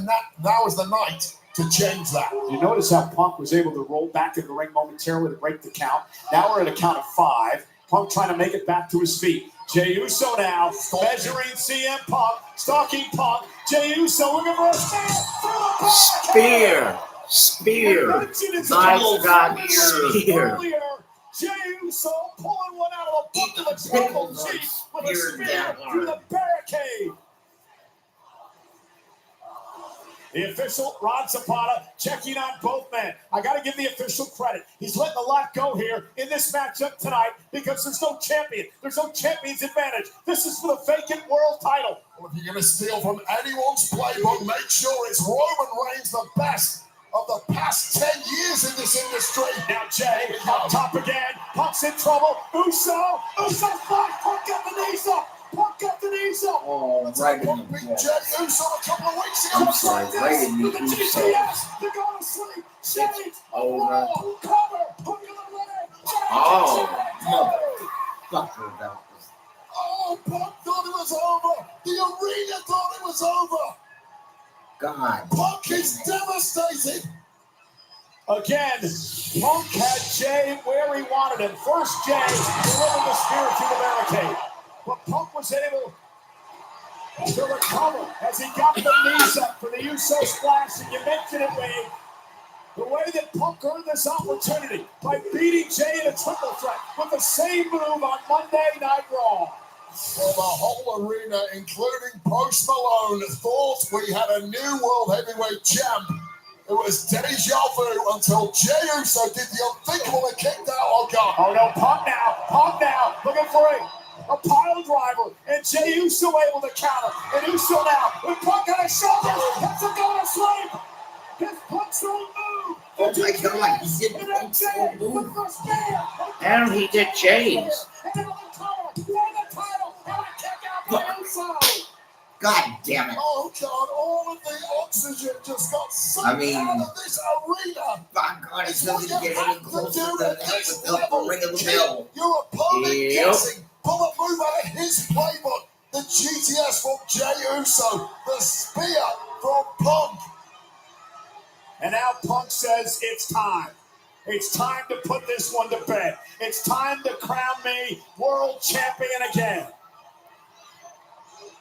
S3: night to change that.
S4: You notice how Punk was able to roll back in the ring momentarily to break the count. Now we're at a count of 5. Punk trying to make it back to his feet. Jey Uso now measuring CM Punk, stalking Punk. Jey Uso looking for a
S1: spear. Nice got spear.
S4: Jey Uso pulling one out of a bucket of triple G with a
S1: You're
S4: spear
S1: that
S4: through the barricade. The official, Rod Zapata, checking on both men. I got to give the official credit. He's letting a lot go here in this matchup tonight because there's no champion. There's no champion's advantage. This is for the vacant world title.
S3: Well, if you're going to steal from anyone's playbook, make sure it's Roman Reigns, the best of the past 10 years in this industry.
S4: Now Jay up top again. Punk's in trouble. Uso's blocked. Punk got the knees up. Punk got the knees up.
S2: Oh, right in the
S3: Big
S2: wall.
S3: Jey Uso a couple of weeks ago.
S2: I'm sorry, right in
S4: With the
S2: the Uso.
S4: GTS, they're going to sleep. Shades,
S2: over.
S4: roll, cover, hook of the leg.
S2: Oh, motherfucker, that was.
S3: Oh, Punk thought it was over. The arena thought it was over.
S2: God.
S3: Punk is devastated.
S4: Again, Punk had Jay where he wanted him. First, Jay delivered the spear to the barricade. But Punk was able to recover as he got the knees up for the Uso splash. And you mentioned it, Wade. The way that Punk earned this opportunity by beating Jay in a triple threat with the same move on Monday Night Raw.
S3: Well, the whole arena, including Post Malone, thought we had a new world heavyweight champ. It was deja vu until Jey Uso did the unthinkable and kicked out. Oh, God.
S4: Oh, no, Punk now, looking for a pile driver, and Jey Uso able to counter. And Uso now, with Punk on his shoulder, has to go to sleep. His Punk's own move.
S2: Oh, my God, he did Punk's own move.
S1: And he did Jay's.
S2: God damn it.
S3: Oh, God, all of the oxygen just got sucked out of this arena.
S2: My God, it doesn't get any closer than that without the ring of the bell.
S3: Your opponent
S1: Yep.
S3: guessing. Pull a move out of his playbook. The GTS from Jey Uso. The spear from Punk.
S4: And now Punk says it's time. It's time to put this one to bed. It's time to crown me world champion again.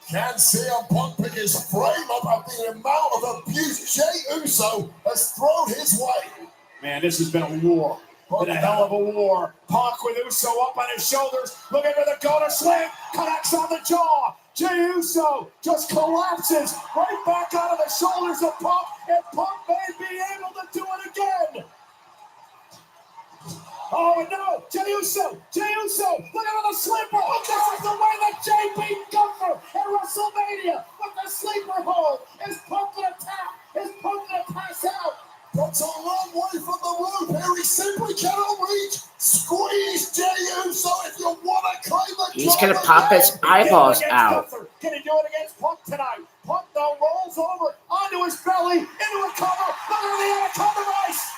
S3: Can CM Punk pick his frame up at the amount of abuse Jey Uso has thrown his way?
S4: Man, this has been a war. Been a hell of a war. Punk with Uso up on his shoulders, looking for the go-to slam, connects on the jaw. Jey Uso just collapses right back out of the shoulders of Punk, and Punk may be able to do it again. Oh, and no, Jey Uso, look at the sleeper. This is the way that Jey beat Gunther at WrestleMania with the sleeper hold. Is Punk gonna tap? Is Punk gonna pass out?
S3: That's a long way from the rope here. He simply cannot reach. Squeeze Jey Uso if you want to claim the
S1: He's gonna pop his eyeballs out.
S4: Can he do it against Punk tonight? Punk though rolls over onto his belly, into a cover. Look at the anaconda vice.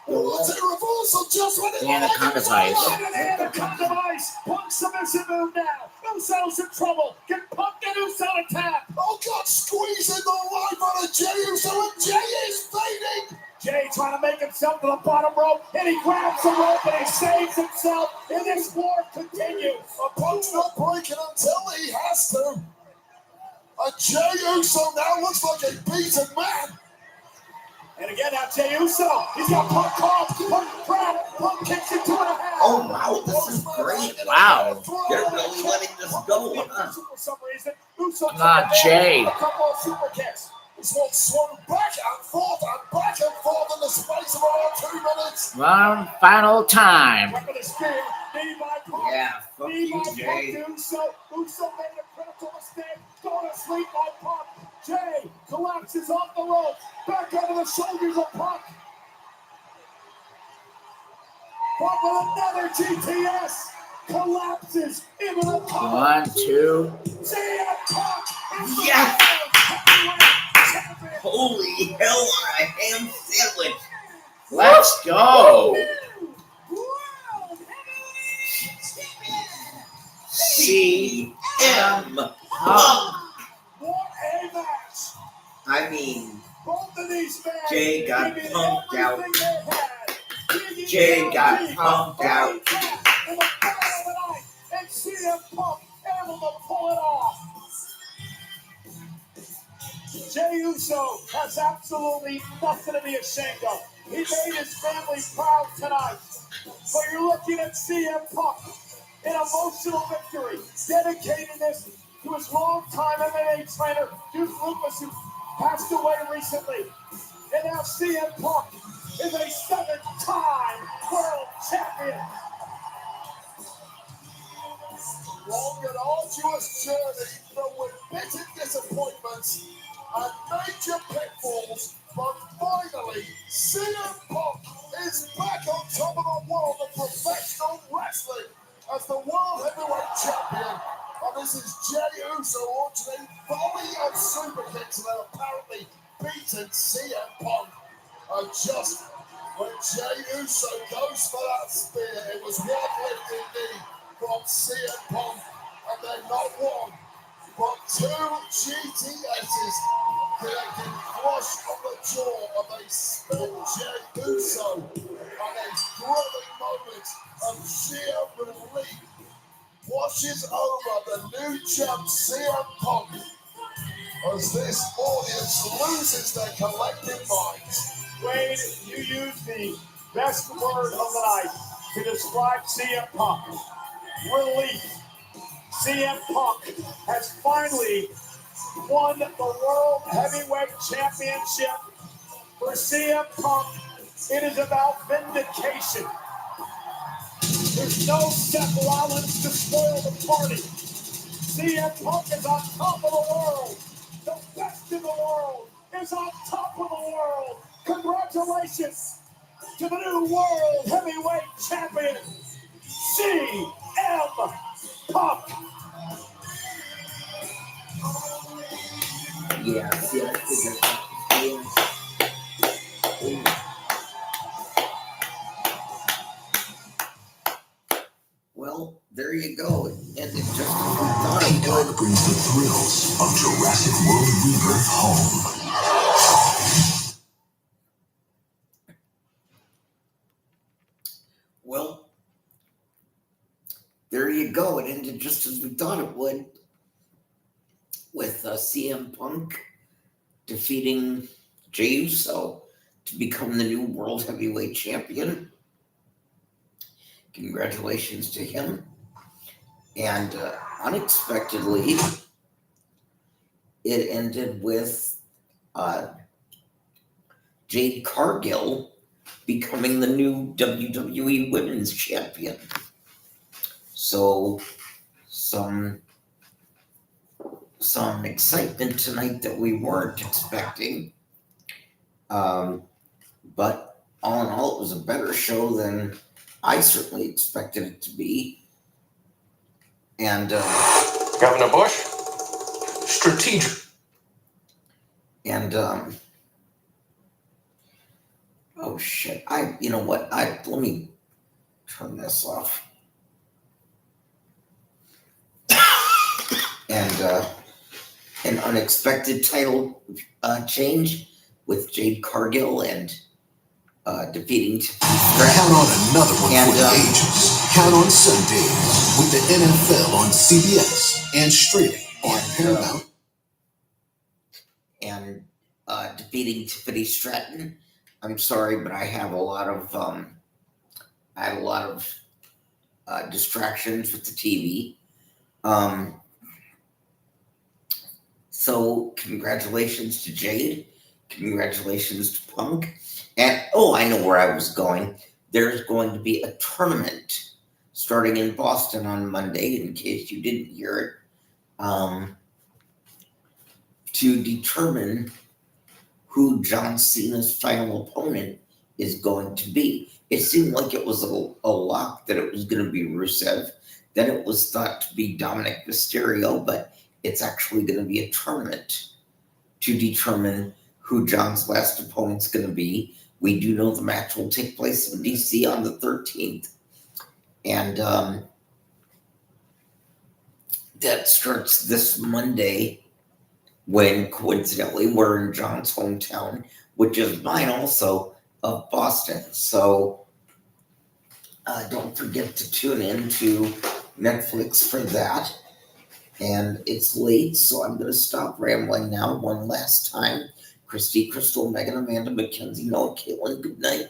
S3: What's a reversal just when
S1: The anaconda vice.
S4: The anaconda vice. Punk submission move now. Uso's in trouble. Can Punk get Uso to tap?
S3: Oh, God, squeezing the life out of Jey Uso, and Jey is fading.
S4: Jey trying to make himself to the bottom rope, and he grabs the rope and he saves himself, and this war continues.
S3: Punk's not breaking until he has to. And Jey Uso now looks like a beaten man.
S4: And again now Jey Uso, he's got Punk caught, Punk trapped, Punk kicks it 2.5.
S2: Oh, wow, this is great.
S1: Wow.
S2: They're really letting this go, huh?
S4: For some reason, Uso
S1: Not Jey.
S4: a couple of super kicks.
S3: This one swung back and forth in the space of about 2 minutes.
S1: One final time.
S4: Weapon of spear, knee by Punk.
S2: Yeah, fuck
S4: Knee
S2: you,
S4: by Punk
S2: Jey.
S4: to Uso. Uso made a critical mistake. Going to sleep by Punk. Jey collapses off the rope. Back under the shoulders of Punk. Punk with another GTS. Collapses into the cover.
S1: 1, 2.
S4: CM Punk is
S2: Yes!
S4: champion.
S2: Holy hell on a ham sandwich.
S1: Let's go. CM Punk.
S4: What a match.
S2: I mean,
S4: Both of these men
S2: Jey got
S4: giving
S2: punked out.
S4: everything they had. Giving
S2: Jey got
S4: everything
S2: punked out.
S4: in the battle of the night. And CM Punk able to pull it off. Jey Uso has absolutely nothing to be ashamed of. He made his family proud tonight. But you're looking at CM Punk, an emotional victory, dedicating this to his longtime MMA trainer, Duke Lucas, who passed away recently. And now CM Punk is a 7-time world champion.
S3: Long and arduous journey filled with bitter disappointments and major pitfalls, but finally, CM Punk is back on top of the world of professional wrestling as the World Heavyweight Champion. And this is Jey Uso launching a volley of super kicks and then apparently beaten CM Punk. And just when Jey Uso goes for that spear, it was one lifted knee from CM Punk, and then not one, but two GTSs connecting flush on the jaw of a spent Jey Uso, and a thrilling moment of sheer relief washes over the new champ CM Punk as this audience loses their collective minds.
S4: Wade, you used the best word of the night to describe CM Punk. Relief. CM Punk has finally won the World Heavyweight Championship. For CM Punk, it is about vindication. There's no Seth Rollins to spoil the party. CM Punk is on top of the world. The best in the world is on top of the world. Congratulations to the new World Heavyweight Champion, CM Punk.
S2: Yeah, see, I figured that. Well, there you go. And it just thought
S13: Peacock brings the thrills of Jurassic World Rebirth home.
S2: Well, there you go. It ended just as we thought it would, with CM Punk defeating Jey Uso to become the new World Heavyweight Champion. Congratulations to him. And unexpectedly, it ended with Jade Cargill becoming the new WWE Women's Champion. So some excitement tonight that we weren't expecting. But all in all, it was a better show than I certainly expected it to be. And
S16: Governor Bush, strategic.
S2: And oh shit! You know what? Let me turn this off. And an unexpected title change with Jade Cargill and defeating
S13: Count on another one for the ages. Count on Sundays with the NFL on CBS and streaming on Paramount.
S2: And defeating Tiffany Stratton. I'm sorry, but I have a lot of distractions with the TV. So congratulations to Jade. Congratulations to Punk. And, I know where I was going. There's going to be a tournament starting in Boston on Monday, in case you didn't hear it, to determine who John Cena's final opponent is going to be. It seemed like it was a lock that it was going to be Rusev. Then it was thought to be Dominic Mysterio, but it's actually going to be a tournament to determine who John's last opponent's going to be. We do know the match will take place in DC on the 13th. And that starts this Monday, when coincidentally we're in John's hometown, which is mine also, of Boston. So don't forget to tune in to Netflix for that. And it's late, so I'm going to stop rambling now one last time. Christy, Crystal, Megan, Amanda, Mackenzie, Noah, Caitlin, good night.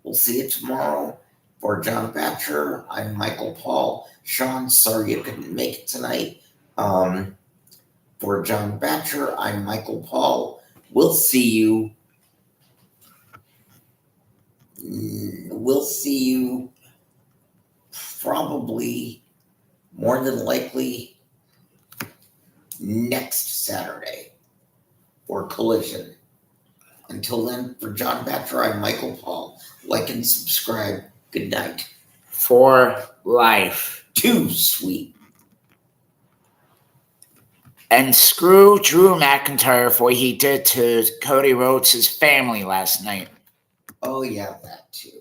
S2: We'll see you tomorrow for For John Batcher, I'm Michael Paul. Sean, sorry you couldn't make it tonight. For John Batcher, I'm Michael Paul. We'll see you. We'll see you probably, more than likely, next Saturday for Collision. Until then, for John Batcher, I'm Michael Paul. Like and subscribe. Good night.
S1: For life.
S2: Too sweet.
S1: And screw Drew McIntyre for what he did to Cody Rhodes' family last night.
S2: Oh, yeah, that too.